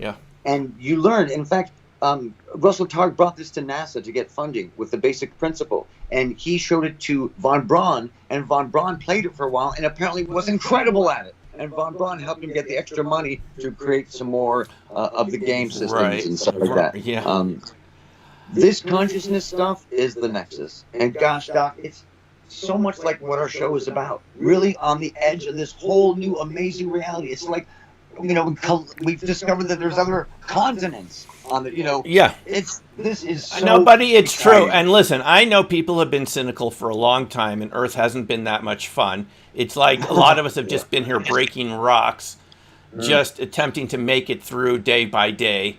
And you learn. In fact, Russell Targ brought this to NASA to get funding with the basic principle, and he showed it to von Braun, and von Braun played it for a while, and apparently was incredible at it. And von Braun helped him get the extra money to create some more of the game systems and stuff like that. Yeah. This consciousness stuff is the nexus, and gosh, Doc, it's so much like what our show is about. Really on the edge of this whole new amazing reality. It's like, we've discovered that there's other continents on the, Yeah. This is so No, buddy, it's exciting. true. And listen, I know people have been cynical for a long time, and Earth hasn't been that much fun. It's like a lot of us have just been here breaking rocks, just attempting to make it through day by day.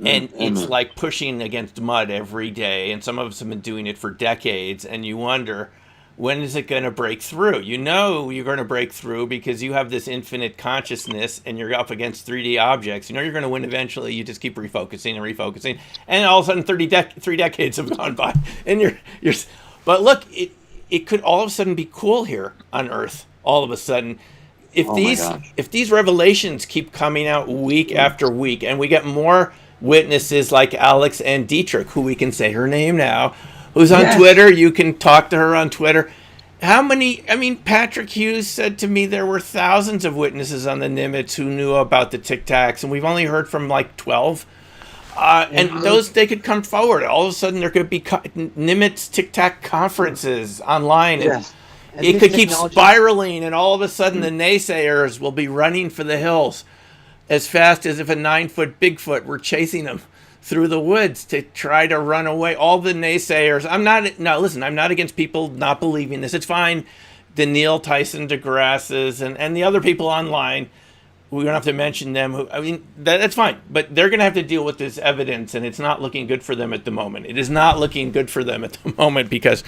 And it's like pushing against mud every day. And some of us have been doing it for decades. And you wonder, when is it going to break through? You know you're going to break through because you have this infinite consciousness and you're up against 3D objects. You know you're going to win eventually. You just keep refocusing. And all of a sudden 3 decades have gone by. And you're but look, it could all of a sudden be cool here on Earth. All of a sudden. If these revelations keep coming out week after week, and we get more witnesses like Alex and Dietrich, who we can say her name now, who's on Twitter. You can talk to her on Twitter. Patrick Hughes said to me there were thousands of witnesses on the Nimitz who knew about the Tic Tacs, and we've only heard from like 12. And those, they could come forward. All of a sudden, there could be Nimitz Tic Tac conferences online. Yes. It could keep spiraling, and all of a sudden, the naysayers will be running for the hills as fast as if a 9-foot Bigfoot were chasing them through the woods to try to run away. All the naysayers. I'm not against people not believing this. It's fine. The Neil Tyson DeGrasses and the other people online, we don't have to mention them. That's fine. But they're going to have to deal with this evidence, and it's not looking good for them at the moment. It is not looking good for them at the moment because...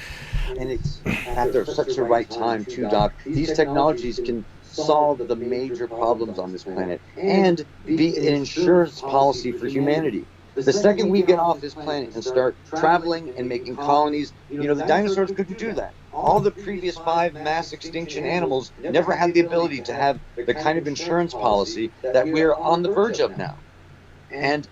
And it's at such the right time, too, Doc. These technologies can solve the major problems on this planet and be an insurance policy for humanity. The second we get off this planet and start traveling and making colonies, the dinosaurs couldn't do that. All the previous 5 mass extinction animals never had the ability to have the kind of insurance policy that we're on the verge of now. And,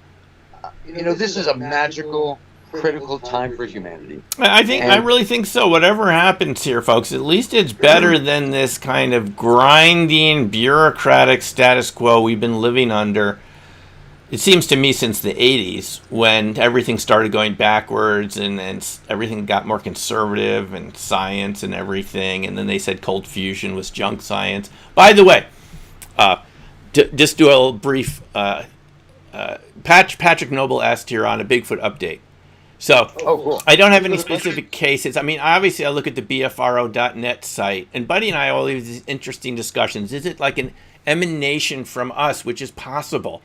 this is a magical, critical time for humanity. I really think so. Whatever happens here, folks, at least it's better than this kind of grinding, bureaucratic status quo we've been living under. It seems to me since the 80s, when everything started going backwards and everything got more conservative and science and everything, and then they said cold fusion was junk science. By the way, just do a brief Patrick Noble asked here on a Bigfoot update. So cool. I don't have any specific cases. I mean, obviously I look at the BFRO.net site, and Buddy and I all have these interesting discussions. Is it like an emanation from us, which is possible?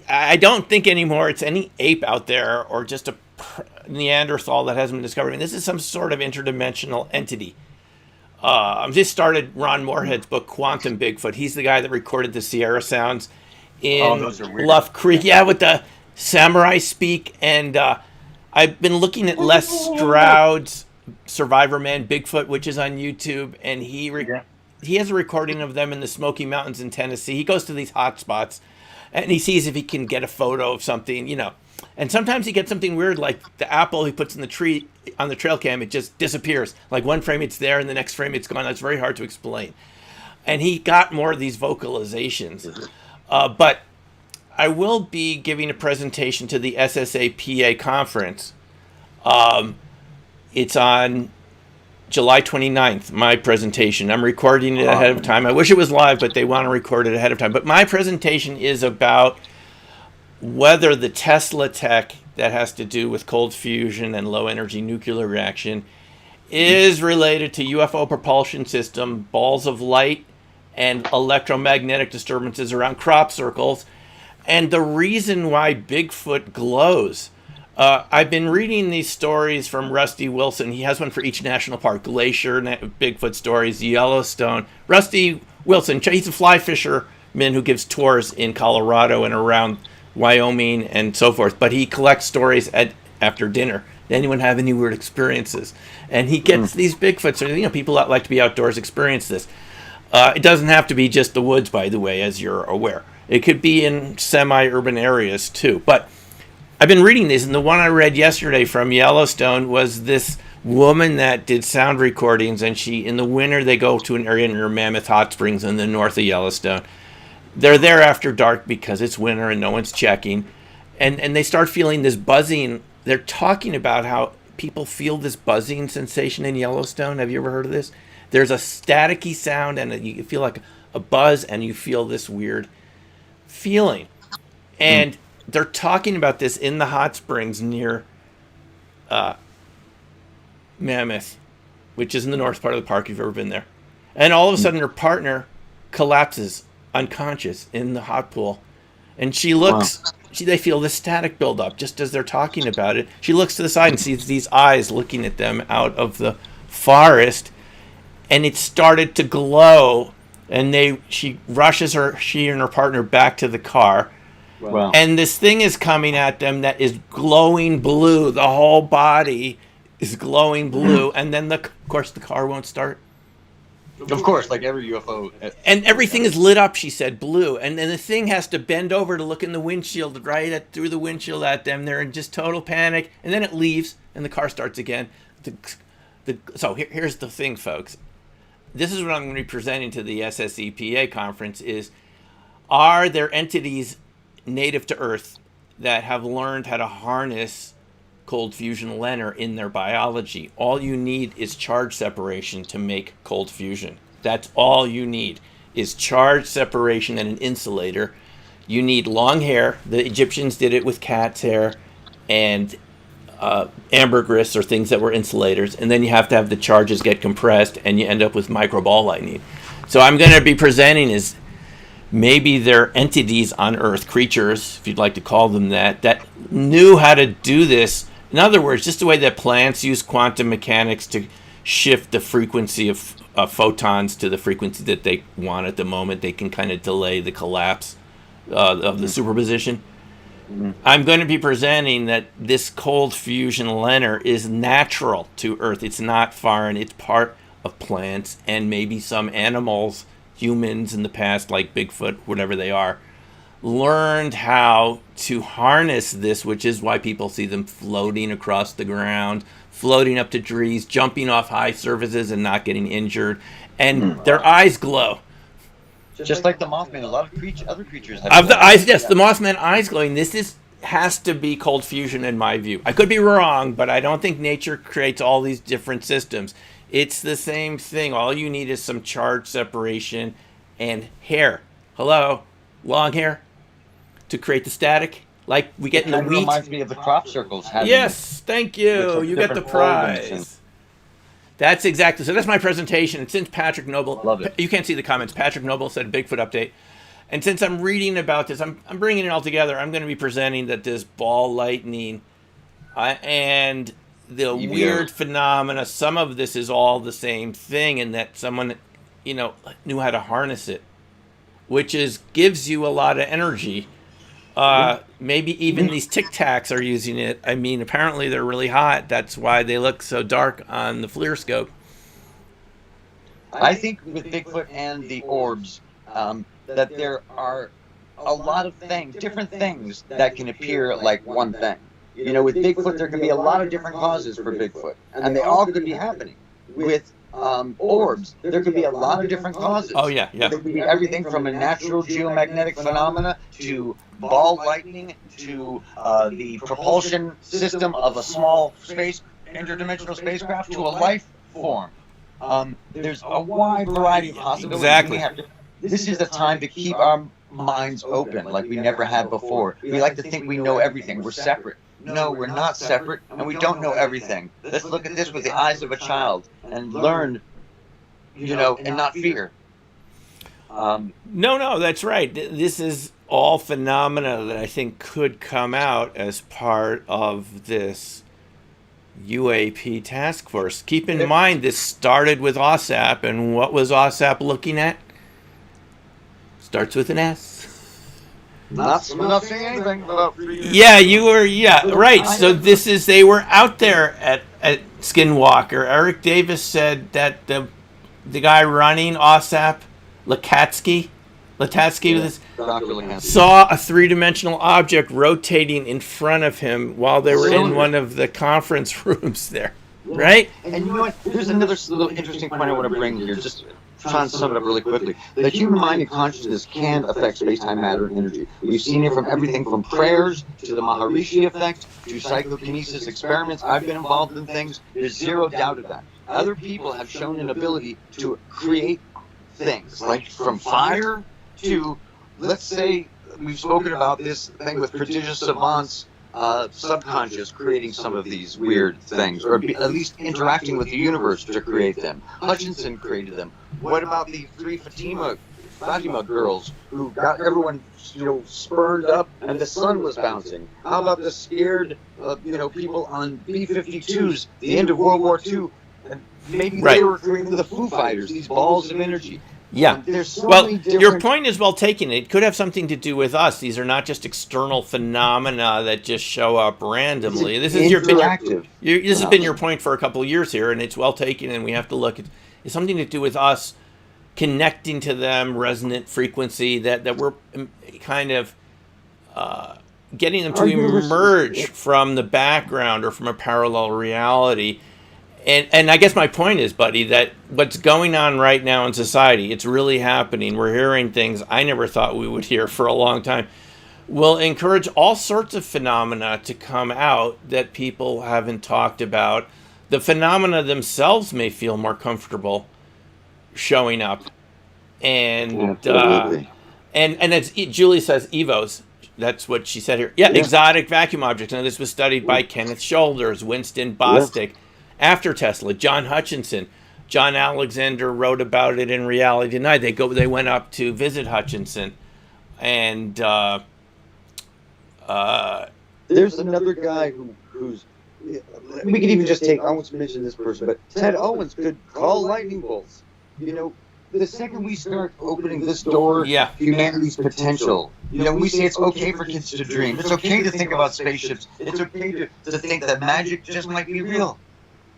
I don't think anymore it's any ape out there or just a Neanderthal that hasn't been discovered. I mean, this is some sort of interdimensional entity. I just started Ron Moorhead's book, Quantum Bigfoot. He's the guy that recorded the Sierra sounds in Bluff Creek. Yeah, with the samurai speak. And I've been looking at Les Stroud's Survivor Man Bigfoot, which is on YouTube. And he has a recording of them in the Smoky Mountains in Tennessee. He goes to these hot spots. And he sees if he can get a photo of something, And sometimes he gets something weird, like the apple he puts in the tree on the trail cam. It just disappears. Like one frame it's there, and the next frame it's gone. That's very hard to explain. And he got more of these vocalizations. But I will be giving a presentation to the SSAPA conference. It's on July 29th, my presentation. I'm recording it ahead of time. I wish it was live, but they want to record it ahead of time. But my presentation is about whether the Tesla tech that has to do with cold fusion and low energy nuclear reaction is related to UFO propulsion system, balls of light, and electromagnetic disturbances around crop circles, and the reason why Bigfoot glows. I've been reading these stories from Rusty Wilson. He has one for each national park: Glacier, Bigfoot stories, Yellowstone. Rusty Wilson, he's a fly fisherman who gives tours in Colorado and around Wyoming and so forth. But he collects stories after dinner. Did anyone have any weird experiences? And he gets these Bigfoots. People that like to be outdoors experience this. It doesn't have to be just the woods, by the way, as you're aware. It could be in semi-urban areas too. But I've been reading these, and the one I read yesterday from Yellowstone was this woman that did sound recordings, and in the winter they go to an area near Mammoth Hot Springs in the north of Yellowstone. They're there after dark because it's winter and no one's checking, and they start feeling this buzzing. They're talking about how people feel this buzzing sensation in Yellowstone. Have you ever heard of this? There's a staticky sound, and you feel like a buzz, and you feel this weird feeling. And they're talking about this in the hot springs near Mammoth, which is in the north part of the park if you've ever been there. And all of a sudden her partner collapses unconscious in the hot pool. And she looks, they feel this static build up just as they're talking about it. She looks to the side and sees these eyes looking at them out of the forest. And it started to glow. And she and her partner back to the car. Wow. And this thing is coming at them that is glowing blue. The whole body is glowing blue. And then, of course, the car won't start. Of course, like every UFO. And everything is lit up, she said, blue. And then the thing has to bend over to look in the windshield, through the windshield at them. They're in just total panic. And then it leaves, and the car starts again. So here's the thing, folks. This is what I'm going to be presenting to the SSEPA conference is, are there entities native to Earth that have learned how to harness cold fusion LENR in their biology? All you need is charge separation to make cold fusion. That's all you need is charge separation and an insulator. You need long hair. The Egyptians did it with cat's hair and ambergris or things that were insulators. And then you have to have the charges get compressed and you end up with microball lightning. So I'm going to be presenting is maybe they're entities on Earth, creatures, if you'd like to call them that knew how to do this. In other words, just the way that plants use quantum mechanics to shift the frequency of photons to the frequency that they want at the moment. They can kind of delay the collapse of the superposition. I'm going to be presenting that this cold fusion lenter is natural to Earth. It's not foreign. It's part of plants and maybe some animals, humans in the past, like Bigfoot, whatever they are, learned how to harness this, which is why people see them floating across the ground, floating up to trees, jumping off high surfaces and not getting injured. And their eyes glow. Just like the Mothman, a lot of other creatures have. Of the eyes, yes, the Mothman eyes glowing. This has to be cold fusion in my view. I could be wrong, but I don't think nature creates all these different systems. It's the same thing. All you need is some charge separation and hair. Hello, long hair to create the static, like we get in the wheat. Reminds me of the crop circles. Yes, thank you. You get the prize. That's exactly. So that's my presentation. And since Patrick Noble, Love it. You can't see the comments. Patrick Noble said Bigfoot update. And since I'm reading about this, I'm bringing it all together. I'm going to be presenting that this ball lightning and the weird phenomena, some of this is all the same thing, and that someone, knew how to harness it, which gives you a lot of energy. Maybe even these Tic Tacs are using it. I mean, apparently they're really hot. That's why they look so dark on the FLIR scope. I think with Bigfoot and the orbs, that there are a lot of different things that can appear like one thing. With Bigfoot, there can be a lot of different causes for Bigfoot, and they all could be happening. With orbs, there could be a lot of different causes. Oh, yeah. There could be everything from a natural geomagnetic phenomena to ball lightning to the propulsion system of a small interdimensional spacecraft to a life form. There's a wide variety of possibilities. Exactly. This is the time to keep our minds open like we never had before. We like to think we know everything. We're separate. No, we're not separate, and we don't know everything. Let's look at this with the eyes of a child and learn, and not fear. No, that's right. This is all phenomena that I think could come out as part of this UAP task force. Keep in mind, this started with OSAP, and what was OSAP looking at? Starts with an S. Not saying anything about free. Yeah, right. So they were out there at Skinwalker. Eric Davis said that the guy running OSAP, Latatsky saw a three-dimensional object rotating in front of him while they were in one of the conference rooms there, right? And you know what? There's another little interesting point I want to bring here, just trying to sum it up really quickly. The human mind and consciousness can affect space-time, matter, and energy. We've seen it from everything from prayers to the Maharishi effect to psychokinesis experiments. I've been involved in things. There's zero doubt of that. Other people have shown an ability to create things, like from fire to, let's say, we've spoken about this thing with prodigious savants, subconscious creating some of these weird things, or at least interacting with the universe to create them. Hutchinson created them. What about the three Fatima girls who got everyone, spurned up and the sun was bouncing? How about the scared, people on B-52s, the end of World War II, and maybe they were creating the Foo Fighters, these balls of energy. Yeah. There's so many different... Your point is well taken. It could have something to do with us. These are not just external phenomena that just show up randomly. This has been your point for a couple of years here, and it's well taken. And we have to look at it's something to do with us connecting to them, resonant frequency that we're kind of getting them to emerge from the background or from a parallel reality. And I guess my point is, buddy, that what's going on right now in society, it's really happening. We're hearing things I never thought we would hear for a long time. Will encourage all sorts of phenomena to come out that people haven't talked about. The phenomena themselves may feel more comfortable showing up. And as Julie says, EVOs. That's what she said here. Yeah, exotic vacuum objects. Now, this was studied by Kenneth Shoulders, Winston Bostic. After Tesla, John Hutchinson, John Alexander wrote about it in Reality Tonight. They went up to visit Hutchinson, and there's another guy who's we could even just take, I won't mention this person, but Ted Owens could call lightning bolts. You know, the second we start opening this door, Yeah. humanity's potential, you know, we say it's okay for kids to dream. It's okay to think about spaceships. It's okay to think that magic just might be real,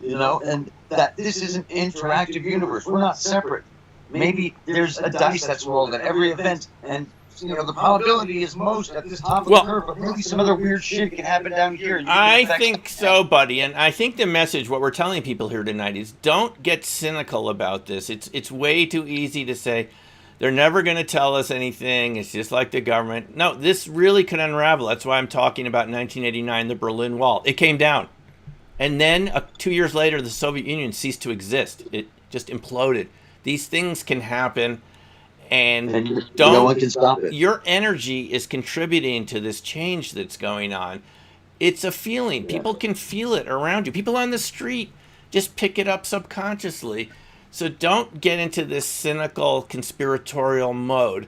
you know, and that this is an interactive universe. We're not separate. Maybe there's a dice that's rolled at every event, and you know the probability is most at this top of the curve, but maybe some other weird shit can happen down here. I think so, buddy, and I think the message, what we're telling people here tonight, is don't get cynical about this. It's way too easy to say they're never going to tell us anything. It's just like the government. No, this really could unravel. That's why I'm talking about 1989, the Berlin Wall. It came down, and then 2 years later, the Soviet Union ceased to exist. It just imploded. These things can happen, and no one can stop it. Your energy is contributing to this change that's going on. It's a feeling. People can feel it around you. People on the street just pick it up subconsciously. So don't get into this cynical conspiratorial mode.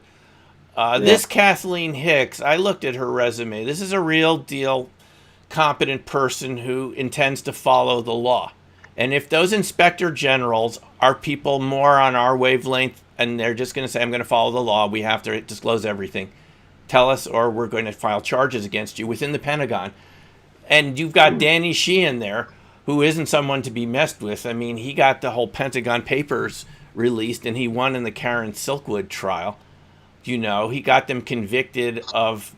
This Kathleen Hicks, I looked at her resume. This is a real deal competent person who intends to follow the law. And if those inspector generals are people more on our wavelength and they're just going to say, I'm going to follow the law, we have to disclose everything, tell us or we're going to file charges against you within the Pentagon. And you've got Danny Sheehan there, who isn't someone to be messed with. I mean, he got the whole Pentagon Papers released and he won in the Karen Silkwood trial. You know, he got them convicted of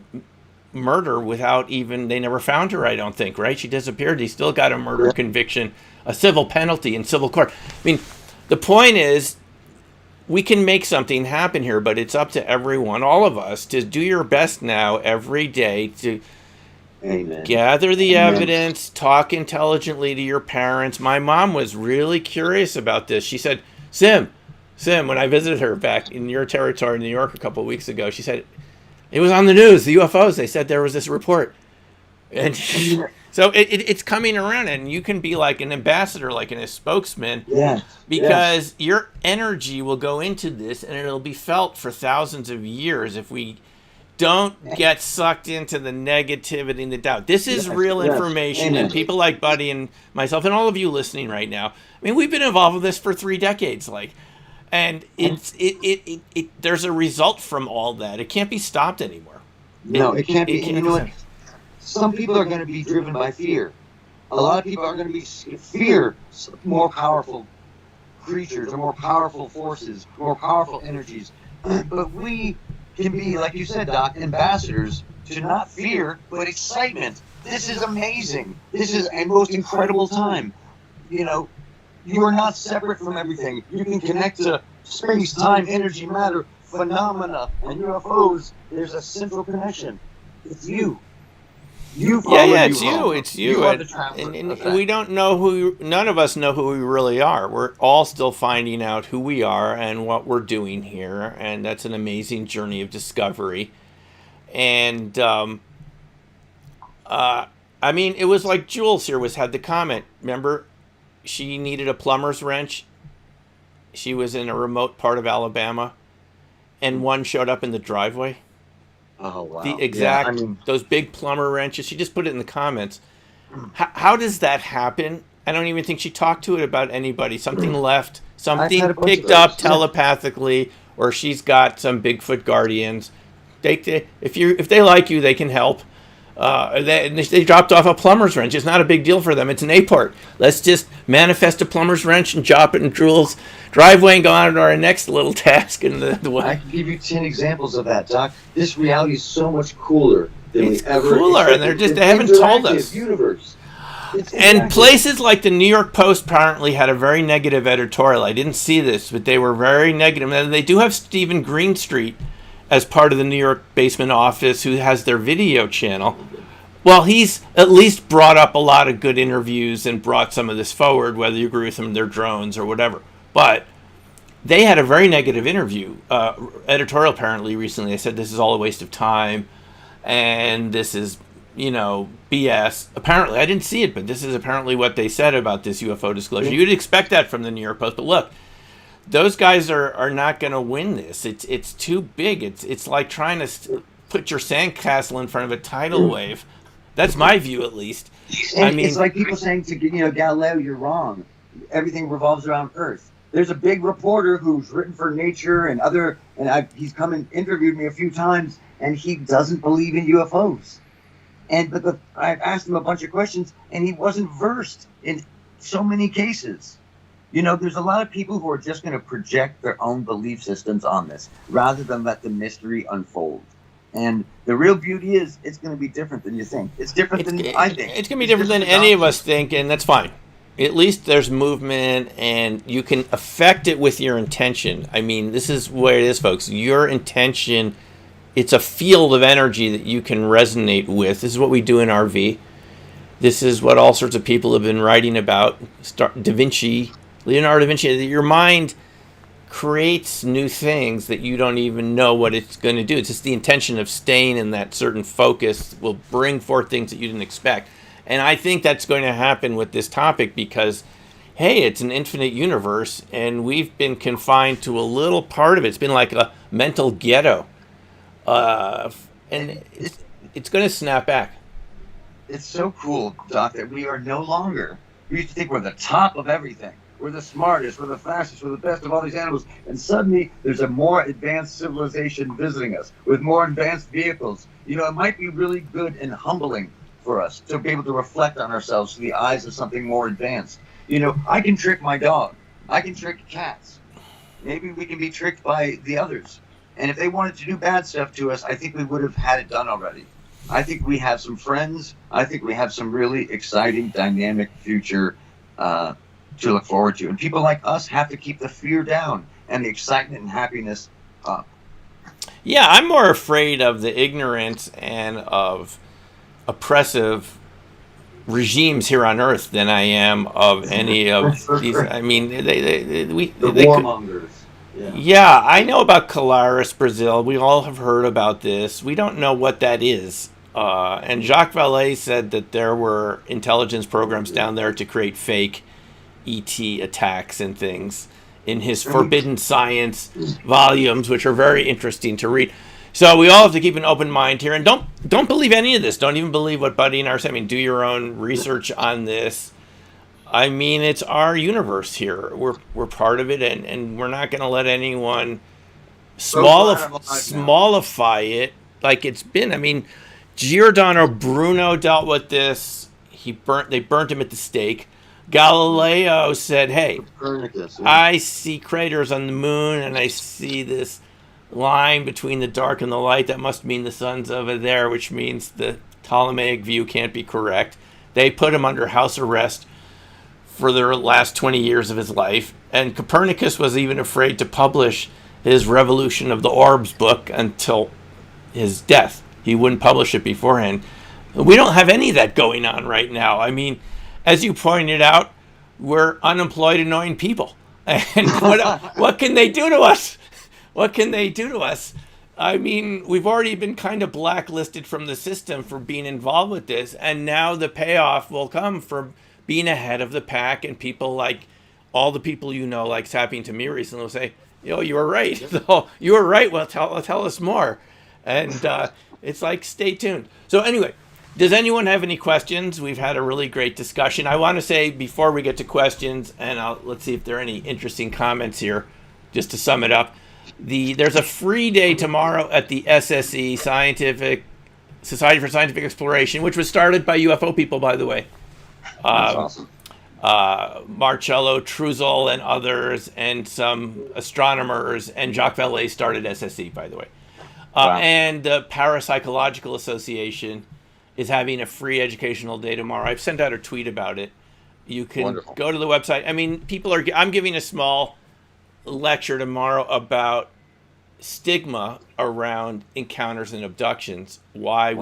murder without even, they never found her, I don't think, right? She disappeared. He still got a murder conviction, a civil penalty in civil court. I mean, the point is, we can make something happen here, but it's up to everyone, all of us, to do your best now every day to gather the evidence, talk intelligently to your parents. My mom was really curious about this. She said, Sim, when I visited her back in your territory in New York a couple of weeks ago, she said, it was on the news, the UFOs. They said there was this report. And so it's coming around, and you can be like an ambassador, like a spokesman, because your energy will go into this, and it'll be felt for thousands of years if we don't get sucked into the negativity and the doubt. This is real information, and people like Buddy and myself and all of you listening right now, I mean, we've been involved with this for 3 decades, and there's a result from all that. It can't be stopped anymore. It can't be. You know what? Some people are going to be driven by fear. A lot of people are going to be fear more powerful creatures or more powerful forces, more powerful energies. But we can be, like you said, Doc, ambassadors to not fear, but excitement. This is amazing. This is a most incredible time. You know, you are not separate from everything. You can connect to space, time, energy, matter, phenomena, and UFOs. There's a central connection. It's you. It's you. And we don't know none of us know who we really are. We're all still finding out who we are and what we're doing here. And that's an amazing journey of discovery. And, I mean, it was like Jules here had the comment. Remember, she needed a plumber's wrench. She was in a remote part of Alabama. And one showed up in the driveway. Oh, wow. The exact, those big plumber wrenches. She just put it in the comments. How does that happen? I don't even think she talked to it about anybody. Something left, something picked up telepathically, or she's got some Bigfoot guardians. If they like you, they can help. They dropped off a plumber's wrench. It's not a big deal for them. It's an A-part. Let's just manifest a plumber's wrench and drop it in Jules' driveway and go on to our next little task. I can give you 10 examples of that, Doc. This reality is so much cooler than we ever. It's cooler, and they haven't told us. Universe. And places like the New York Post apparently had a very negative editorial. I didn't see this, but they were very negative. And they do have Stephen Greenstreet as part of the New York basement office, who has their video channel. Well, he's at least brought up a lot of good interviews and brought some of this forward, whether you agree with them, their drones or whatever. But they had a very negative editorial apparently recently. They said this is all a waste of time and this is, BS. Apparently, I didn't see it, but this is apparently what they said about this UFO disclosure. You'd expect that from the New York Post, but look, those guys are not going to win this. It's too big. It's like trying to put your sandcastle in front of a tidal wave. That's my view, at least. And I mean, it's like people saying to Galileo, "You're wrong. Everything revolves around Earth." There's a big reporter who's written for Nature and he's come and interviewed me a few times, and he doesn't believe in UFOs. But I've asked him a bunch of questions, and he wasn't versed in so many cases. There's a lot of people who are just going to project their own belief systems on this rather than let the mystery unfold. And the real beauty is it's going to be different than you think. It's different than I think. It's going to be different than any of us think, and that's fine. At least there's movement, and you can affect it with your intention. I mean, this is where it is, folks. Your intention, it's a field of energy that you can resonate with. This is what we do in RV. This is what all sorts of people have been writing about. Leonardo da Vinci. Your mind creates new things that you don't even know what it's going to do. It's just the intention of staying in that certain focus will bring forth things that you didn't expect. And I think that's going to happen with this topic because, hey, it's an infinite universe, and we've been confined to a little part of it. It's been like a mental ghetto. And it's going to snap back. It's so cool, Doc, that we are no longer. We used to think we're the top of everything. We're the smartest, we're the fastest, we're the best of all these animals. And suddenly there's a more advanced civilization visiting us with more advanced vehicles. It might be really good and humbling for us to be able to reflect on ourselves through the eyes of something more advanced. I can trick my dog. I can trick cats. Maybe we can be tricked by the others. And if they wanted to do bad stuff to us, I think we would have had it done already. I think we have some friends. I think we have some really exciting, dynamic future to look forward to. And people like us have to keep the fear down and the excitement and happiness up. Yeah, I'm more afraid of the ignorance and of oppressive regimes here on Earth than I am of any of these. I mean, the warmongers. Yeah, I know about Colares, Brazil. We all have heard about this. We don't know what that is. And Jacques Vallée said that there were intelligence programs down there to create fake ET attacks and things in his Forbidden Science volumes, which are very interesting to read. So we all have to keep an open mind here, and don't believe any of this. Don't even believe what Buddy and I are saying. I mean, do your own research on this. I mean, it's our universe here. We're part of it, and we're not going to let anyone smallify it like it's been. I mean, Giordano Bruno dealt with this. They burnt him at the stake. Galileo said, "Hey, I see craters on the moon, and I see this line between the dark and the light. That must mean the sun's over there, which means the Ptolemaic view can't be correct." They put him under house arrest for the last 20 years of his life. And Copernicus was even afraid to publish his Revolution of the Orbs book until his death. He wouldn't publish it beforehand. We don't have any of that going on right now. I mean, as you pointed out, we're unemployed, annoying people. And what can they do to us? What can they do to us? I mean, we've already been kind of blacklisted from the system for being involved with this, and now the payoff will come for being ahead of the pack, and people like all the people like happening to me recently will say, you were right. So, you were right. Well, tell us more. And it's like, stay tuned. So anyway, does anyone have any questions? We've had a really great discussion. I want to say before we get to questions, and let's see if there are any interesting comments here, just to sum it up. There's a free day tomorrow at the SSE Society for Scientific Exploration, which was started by UFO people, by the way. That's awesome. Marcello Truzol and others, and some astronomers, and Jacques Vallée started SSE, by the way. Wow. And the Parapsychological Association is having a free educational day tomorrow. I've sent out a tweet about it. You can go to the website. I mean, I'm giving a small lecture tomorrow about stigma around encounters and abductions. Why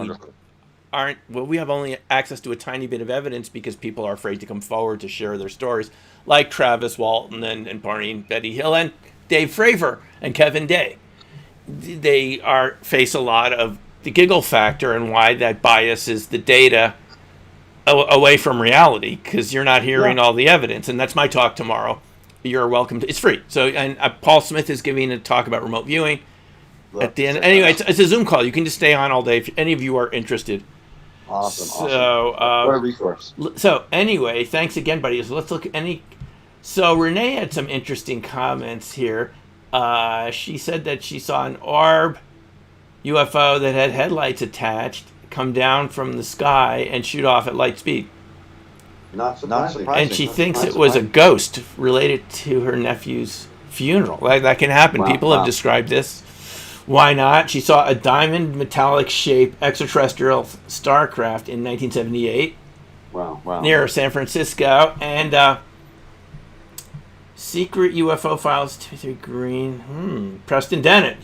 we have only access to a tiny bit of evidence because people are afraid to come forward to share their stories, like Travis Walton and Barney and Betty Hill and Dave Fravor and Kevin Day. They face a lot of the giggle factor and why that biases the data away from reality, because you're not hearing all the evidence. And that's my talk tomorrow. You're welcome to. It's free. So, and Paul Smith is giving a talk about remote viewing at the end. Anyway, it's a Zoom call. You can just stay on all day if any of you are interested. So, what a resource. So anyway, thanks again, buddy. So let's look at any. So Renee had some interesting comments here. She said that she saw an orb UFO that had headlights attached come down from the sky and shoot off at light speed. Not surprising. And she thinks it was a ghost related to her nephew's funeral. That can happen. People have described this. Why not? She saw a diamond metallic shaped extraterrestrial starcraft in 1978 near San Francisco. And secret UFO files 23 Green. Preston Dennett.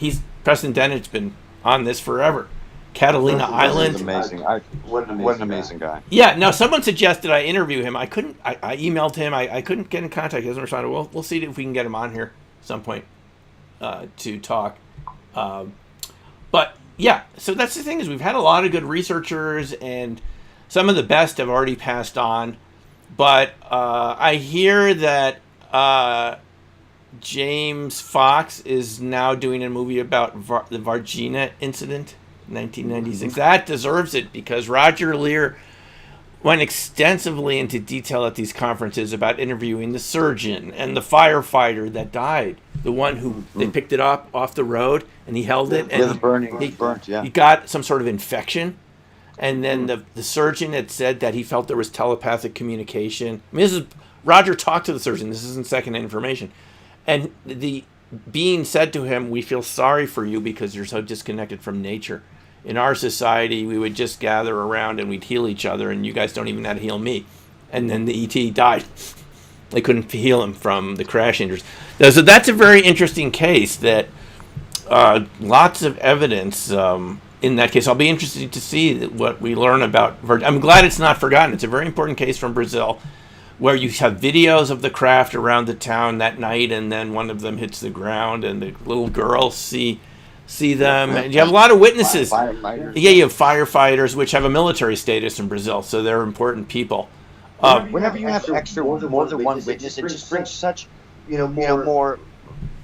Preston Dennett's been on this forever. Catalina Island. Amazing. What an amazing guy. Yeah, no, someone suggested I interview him. I emailed him. I couldn't get in contact. He hasn't responded. We'll see if we can get him on here at some point to talk. But yeah, so that's the thing is we've had a lot of good researchers and some of the best have already passed on. But I hear that James Fox is now doing a movie about the Varginha incident, 1996. That deserves it because Roger Lear went extensively into detail at these conferences about interviewing the surgeon and the firefighter that died, the one who they picked it up off the road and he held it and he got some sort of infection. And then the surgeon had said that he felt there was telepathic communication. I mean, this is Roger talked to the surgeon. This isn't second-hand information. And the being said to him, we feel sorry for you because you're so disconnected from nature. In our society, we would just gather around and we'd heal each other, and you guys don't even know how to heal me. And then the ET died. They couldn't heal him from the crash injuries. So that's a very interesting case that lots of evidence in that case. I'll be interested to see what we learn about. I'm glad it's not forgotten. It's a very important case from Brazil where you have videos of the craft around the town that night, and then one of them hits the ground, and the little girls see them. And you have a lot of witnesses. Firefighters. Yeah, you have firefighters, which have a military status in Brazil, so they're important people. Whenever you have more than one witness, it just brings such, more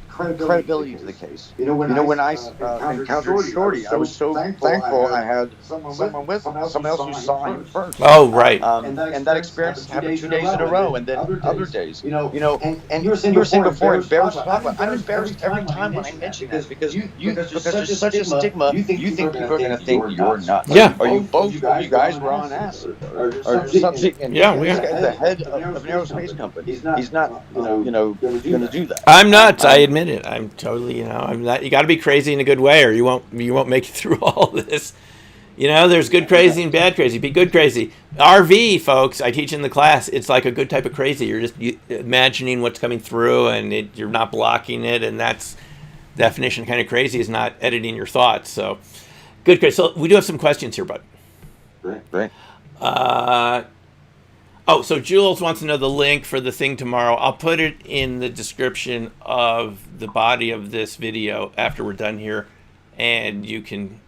credibility to the case. When I encountered Shorty, I was so thankful I had someone with me, someone else who saw him first. Oh, right. And that experience happened 2 days in a row, and then other days. And you were saying before, embarrassed. I'm embarrassed every time when I mention this because there's such a stigma. You think people are going to think you're nuts. Yeah. Or you guys were on acid or something. And yeah, we are the head of an aerospace company. He's not, going to do that. I'm nuts. I admit it. I'm totally, I'm not. You got to be crazy in a good way, or you won't make it through all this. There's good crazy and bad crazy. Be good crazy. RV, folks, I teach in the class. It's like a good type of crazy. You're just imagining what's coming through, and you're not blocking it. And that's definition kind of crazy is not editing your thoughts. So good crazy. So we do have some questions here, bud. Great. So Jules wants to know the link for the thing tomorrow. I'll put it in the description of the body of this video after we're done here, and you can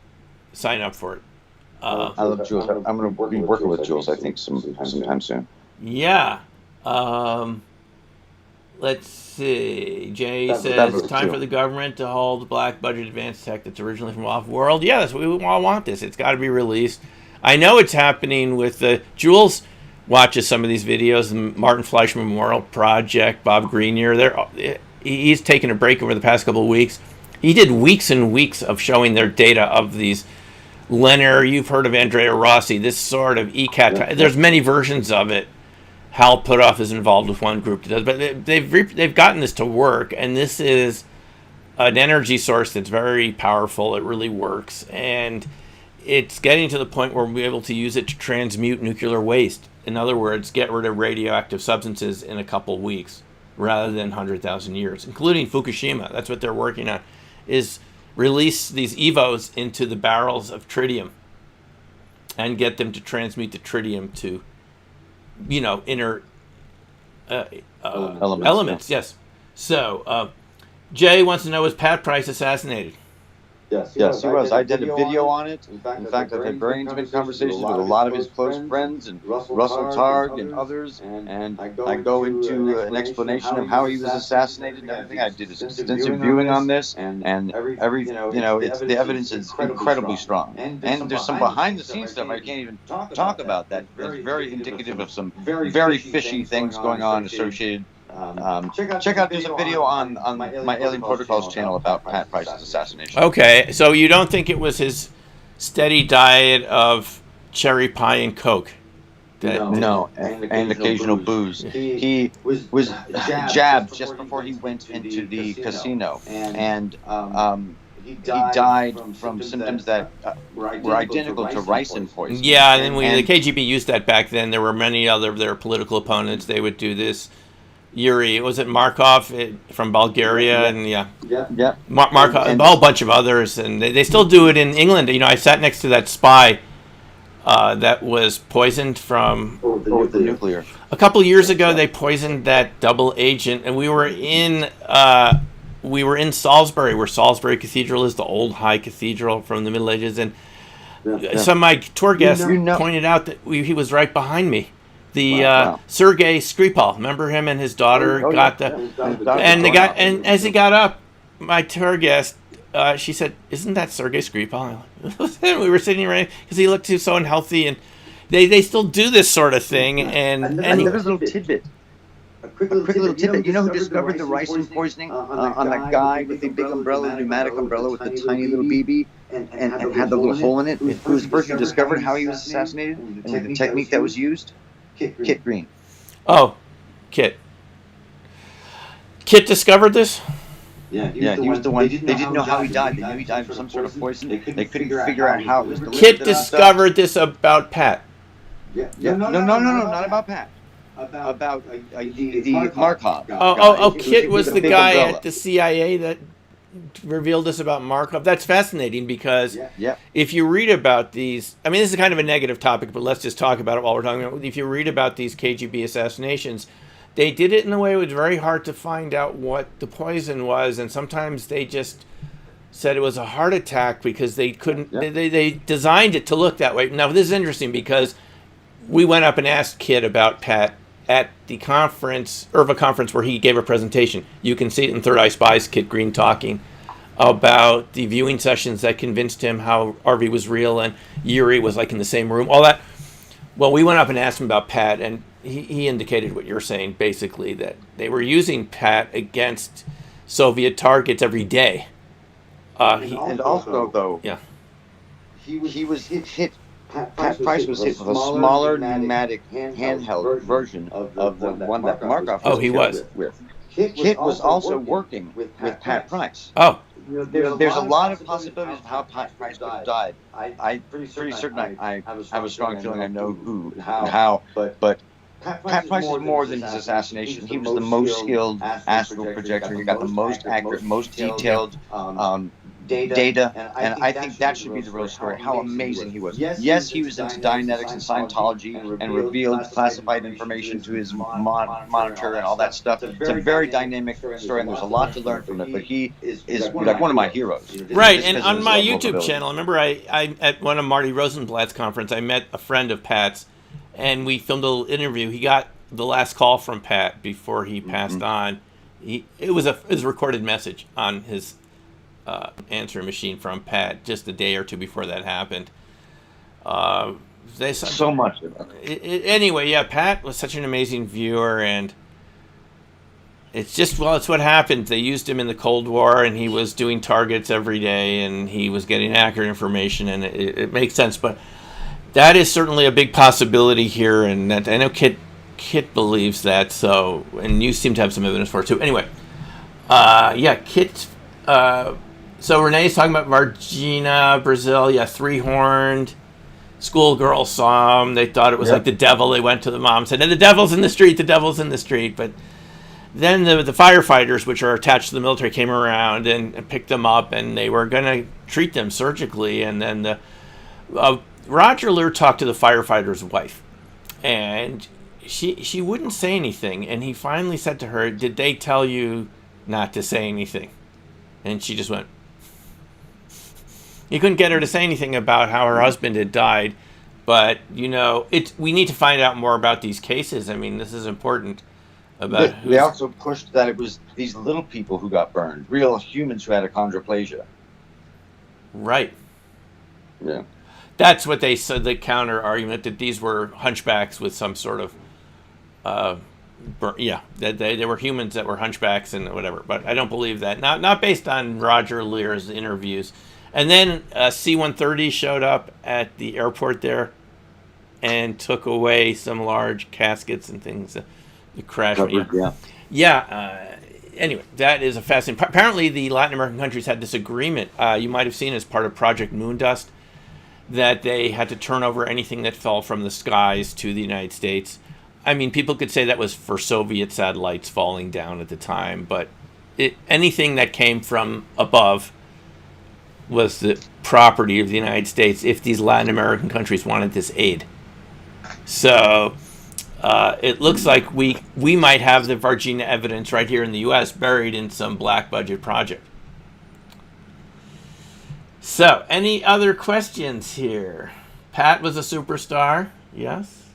sign up for it. I love Jules. I'm going to be working with Jules, I think, sometime soon. Yeah. Let's see. Jay says, time for the government to hold black budget advanced tech that's originally from off-world. Yeah, that's what we all want this. It's got to be released. I know it's happening with Jules watches some of these videos, the Martin Fleischmann Memorial Project, Bob Grenier. He's taken a break over the past couple of weeks. He did weeks and weeks of showing their data of these Leonard. You've heard of Andrea Rossi, this sort of ECAT. Yeah. There's many versions of it. Hal Puthoff is involved with one group that does, but they've gotten this to work, and this is an energy source that's very powerful. It really works, and it's getting to the point where we'll be able to use it to transmute nuclear waste. In other words, get rid of radioactive substances in a couple weeks rather than 100,000 years, including Fukushima. That's what they're working on, is release these EVOs into the barrels of tritium and get them to transmute the tritium to, inner elements. Yes. So, Jay wants to know, was Pat Price assassinated? Yes, he was. I did a video on it. In fact, I've had very intimate conversations with a lot of his close friends and Russell Targ and others. And I go into an explanation of how he was assassinated and everything. I did extensive viewing on this, and it's the evidence is incredibly strong. And there's some behind the scenes stuff I can't even talk about that's very indicative of some very fishy things going on associated. Check out, there's a video on my Alien Protocols channel about Pat Price's assassination. Okay, so you don't think it was his steady diet of cherry pie and Coke? No, and occasional booze. He was jabbed just before he went into the casino, and he died from symptoms that were identical to ricin poisoning. Yeah, and the KGB used that back then. There were many other their political opponents. They would do this. Yuri, was it Markov from Bulgaria? And Markov, a whole bunch of others, and they still do it in England. I sat next to that spy that was poisoned from the nuclear. A couple years ago, they poisoned that double agent, and we were in Salisbury, where Salisbury Cathedral is, the old high cathedral from the Middle Ages, and some of my tour guests pointed out that he was right behind me. The Sergei Skripal, remember him and his daughter and as he got up, my tour guest, she said, "Isn't that Sergei Skripal?" We were sitting right because he looked so unhealthy, and they still do this sort of thing. And there's a little tidbit. A quick little tidbit. You know who discovered the ricin poisoning on that guy with the big umbrella, pneumatic umbrella with the tiny little BB and had the little hole in it? Who was the person who discovered how he was assassinated and the technique that was used? Kit Green. Oh, Kit. Kit discovered this? Yeah, he was the one. They didn't know how he died. They knew he died from some sort of poison. They couldn't figure out how it was delivered. Kit discovered this about Pat. No, not about Pat. About the Markov. Kit was the guy at the CIA that revealed this about Markov. That's fascinating because if you read about these, this is kind of a negative topic, but let's just talk about it while we're talking about it. If you read about these KGB assassinations, they did it in a way it was very hard to find out what the poison was, and sometimes they just said it was a heart attack because they couldn't. They designed it to look that way. Now this is interesting because we went up and asked Kit about Pat at the conference, IRVA conference, where he gave a presentation. You can see it in Third Eye Spies, Kit Green talking about the viewing sessions that convinced him how RV was real and Yuri was like in the same room, all that. Well, we went up and asked him about Pat, and he indicated what you're saying, basically, that they were using Pat against Soviet targets every day. He was hit. Pat Price was hit with a smaller pneumatic handheld version of the one that Markov was with. Kit was also working with Pat Price. Oh. There's a lot of possibilities of how Pat Price could have died. I'm pretty certain I have a strong feeling I know who and how, but Pat Price is more than his assassination. He was the most skilled astral projector. He got the most accurate, most detailed data, and I think that should be the real story. How amazing he was. Yes, he was into Dianetics and Scientology and revealed classified information to his monitor and all that stuff. It's a very dynamic story, and there's a lot to learn from it. But he is like one of my heroes. Right, and on my YouTube channel, remember I at one of Marty Rosenblatt's conference, I met a friend of Pat's, and we filmed a little interview. He got the last call from Pat before he passed on. It was a recorded message on his answering machine from Pat just a day or two before that happened. So much of it. Anyway, Pat was such an amazing viewer, and it's what happened. They used him in the Cold War, and he was doing targets every day, and he was getting accurate information, and it makes sense. But that is certainly a big possibility here, and that I know Kit believes that. So, and you seem to have some evidence for it too. Anyway, Kit. So Renee's talking about Varginha, Brazil. Yeah, three-horned. Schoolgirls saw him. They thought it was like the devil. They went to the mom and said, the devil's in the street, the devil's in the street. But then the firefighters, which are attached to the military, came around and picked them up, and they were going to treat them surgically. And then Roger Lear talked to the firefighter's wife, and she wouldn't say anything. And he finally said to her, "Did they tell you not to say anything?" And she just went. He couldn't get her to say anything about how her husband had died. But, we need to find out more about these cases. I mean, this is important. They also pushed that it was these little people who got burned, real humans who had achondroplasia. Right. Yeah. That's what they said, the counter argument, that these were hunchbacks with some sort of, that they were humans that were hunchbacks and whatever. But I don't believe that. Not based on Roger Lear's interviews. And then C-130 showed up at the airport there and took away some large caskets and things. The crash. Anyway, that is a fascinating. Apparently, the Latin American countries had this agreement. You might have seen as part of Project Moondust that they had to turn over anything that fell from the skies to the United States. I mean, people could say that was for Soviet satellites falling down at the time, but anything that came from above was the property of the United States if these Latin American countries wanted this aid. So it looks like we might have the Varginha evidence right here in the U.S. buried in some black budget project. So, any other questions here? Pat was a superstar. Yes.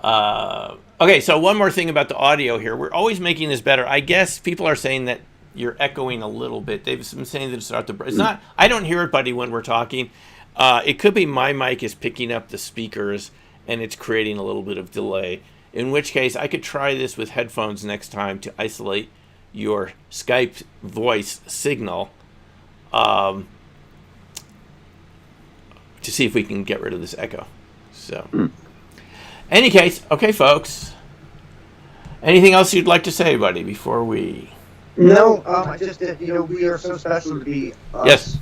Okay, so one more thing about the audio here. We're always making this better. I guess people are saying that you're echoing a little bit. They've been saying that it's not. I don't hear it, buddy, when we're talking. It could be my mic is picking up the speakers and it's creating a little bit of delay. In which case, I could try this with headphones next time to isolate your Skype voice signal to see if we can get rid of this echo. So, any case, okay, folks. Anything else you'd like to say, buddy, before we... No, I just, we are so special to be us. Yes.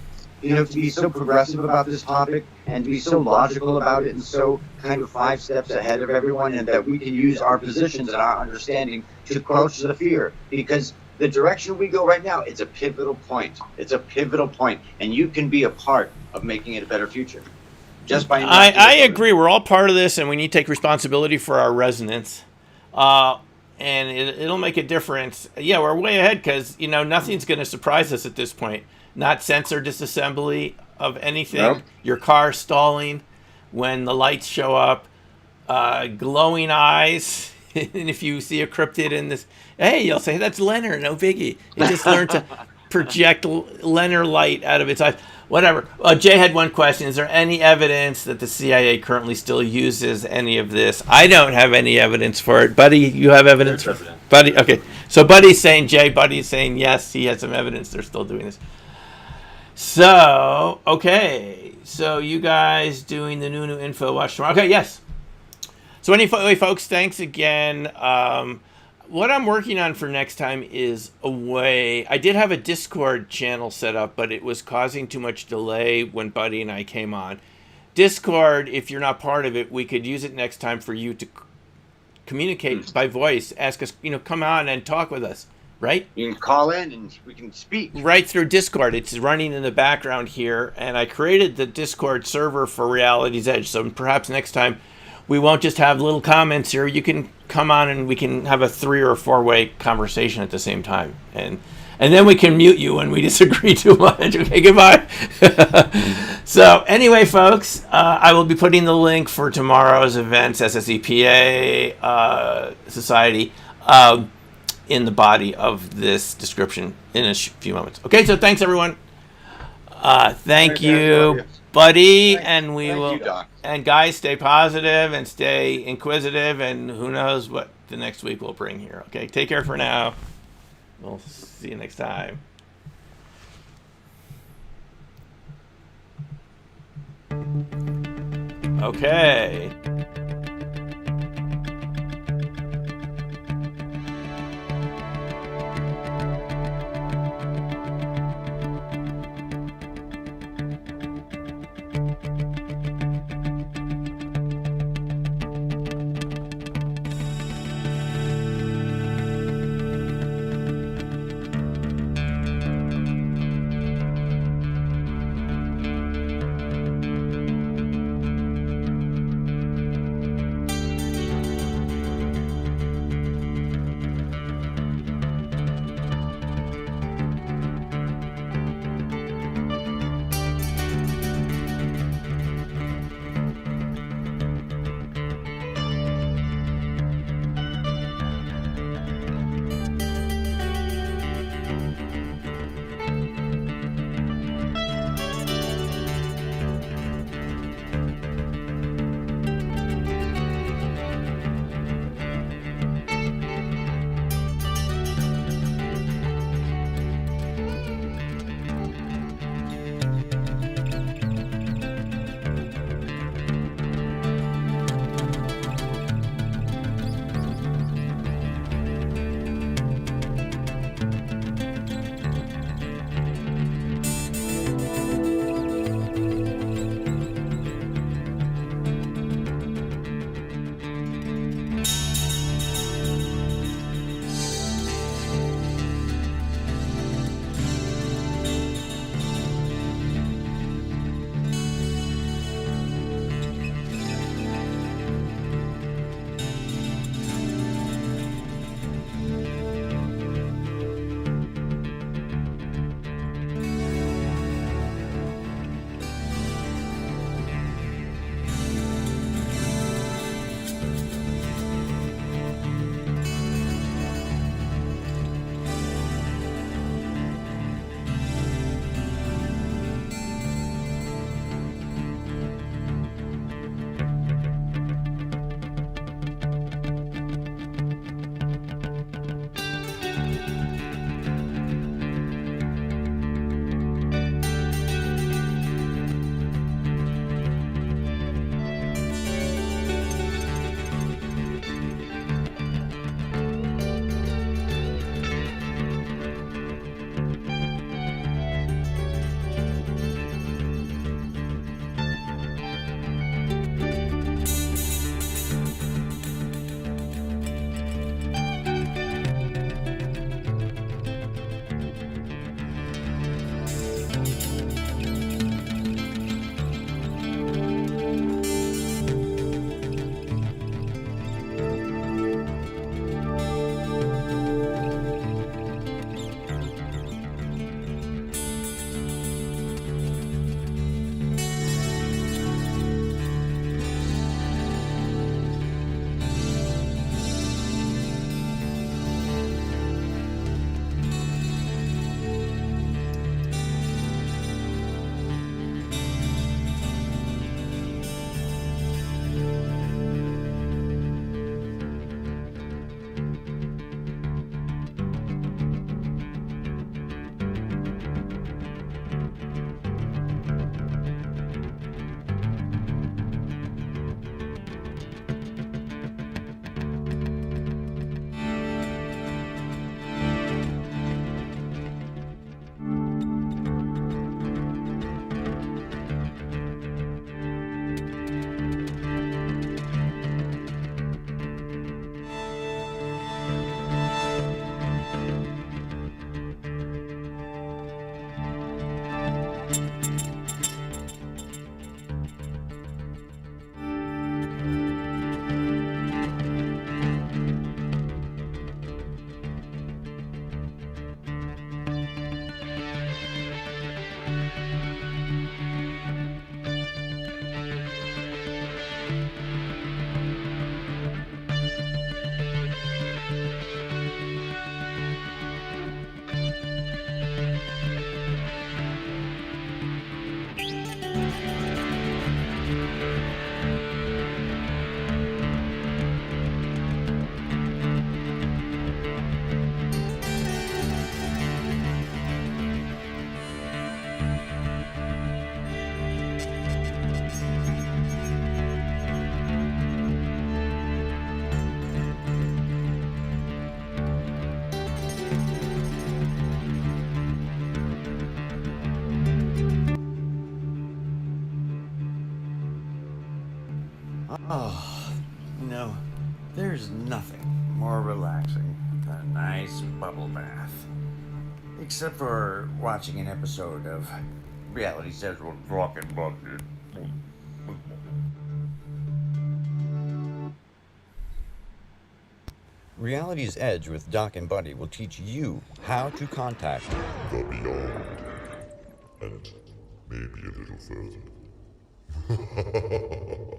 To be so progressive about this topic and to be so logical about it and so kind of 5 steps ahead of everyone, and that we can use our positions and our understanding to quench the fear. Because the direction we go right now, it's a pivotal point. It's a pivotal point, and you can be a part of making it a better future. Just by I agree. We're all part of this, and we need to take responsibility for our resonance. And it'll make a difference. Yeah, we're way ahead because, nothing's going to surprise us at this point. Not sensor disassembly of anything. Nope. Your car stalling when the lights show up. Glowing eyes. And if you see a cryptid in this, hey, you'll say, that's Leonard, no biggie. It just learned to project Leonard light out of its eyes. Whatever. Jay had one question. Is there any evidence that the CIA currently still uses any of this? I don't have any evidence for it. Buddy, you have evidence? Buddy, okay. So Buddy's saying, Buddy's saying yes, he has some evidence they're still doing this. So, okay. So you guys doing the new info watch tomorrow. Okay, yes. So anyway, folks, thanks again. What I'm working on for next time is a way... I did have a Discord channel set up, but it was causing too much delay when Buddy and I came on. Discord, if you're not part of it, we could use it next time for you to communicate by voice. Ask us, come on and talk with us, right? You can call in and we can speak. Right through Discord. It's running in the background here, and I created the Discord server for Reality's Edge, so perhaps next time we won't just have little comments here. You can come on and we can have a 3 or 4-way conversation at the same time. And then we can mute you when we disagree too much. Okay, goodbye. So anyway, folks, I will be putting the link for tomorrow's events, SSEPA Society, in the body of this description in a few moments. Okay, so thanks, everyone. Thank you, Buddy. And we will... And guys, stay positive and stay inquisitive, and who knows what the next week will bring here. Okay, take care for now. We'll see you next time. Okay. Oh, no, there's nothing more relaxing than a nice bubble bath. Except for watching an episode of Reality Central Rocket Bucket. Reality's Edge with Doc and Buddy will teach you how to contact The beyond. And maybe a little further.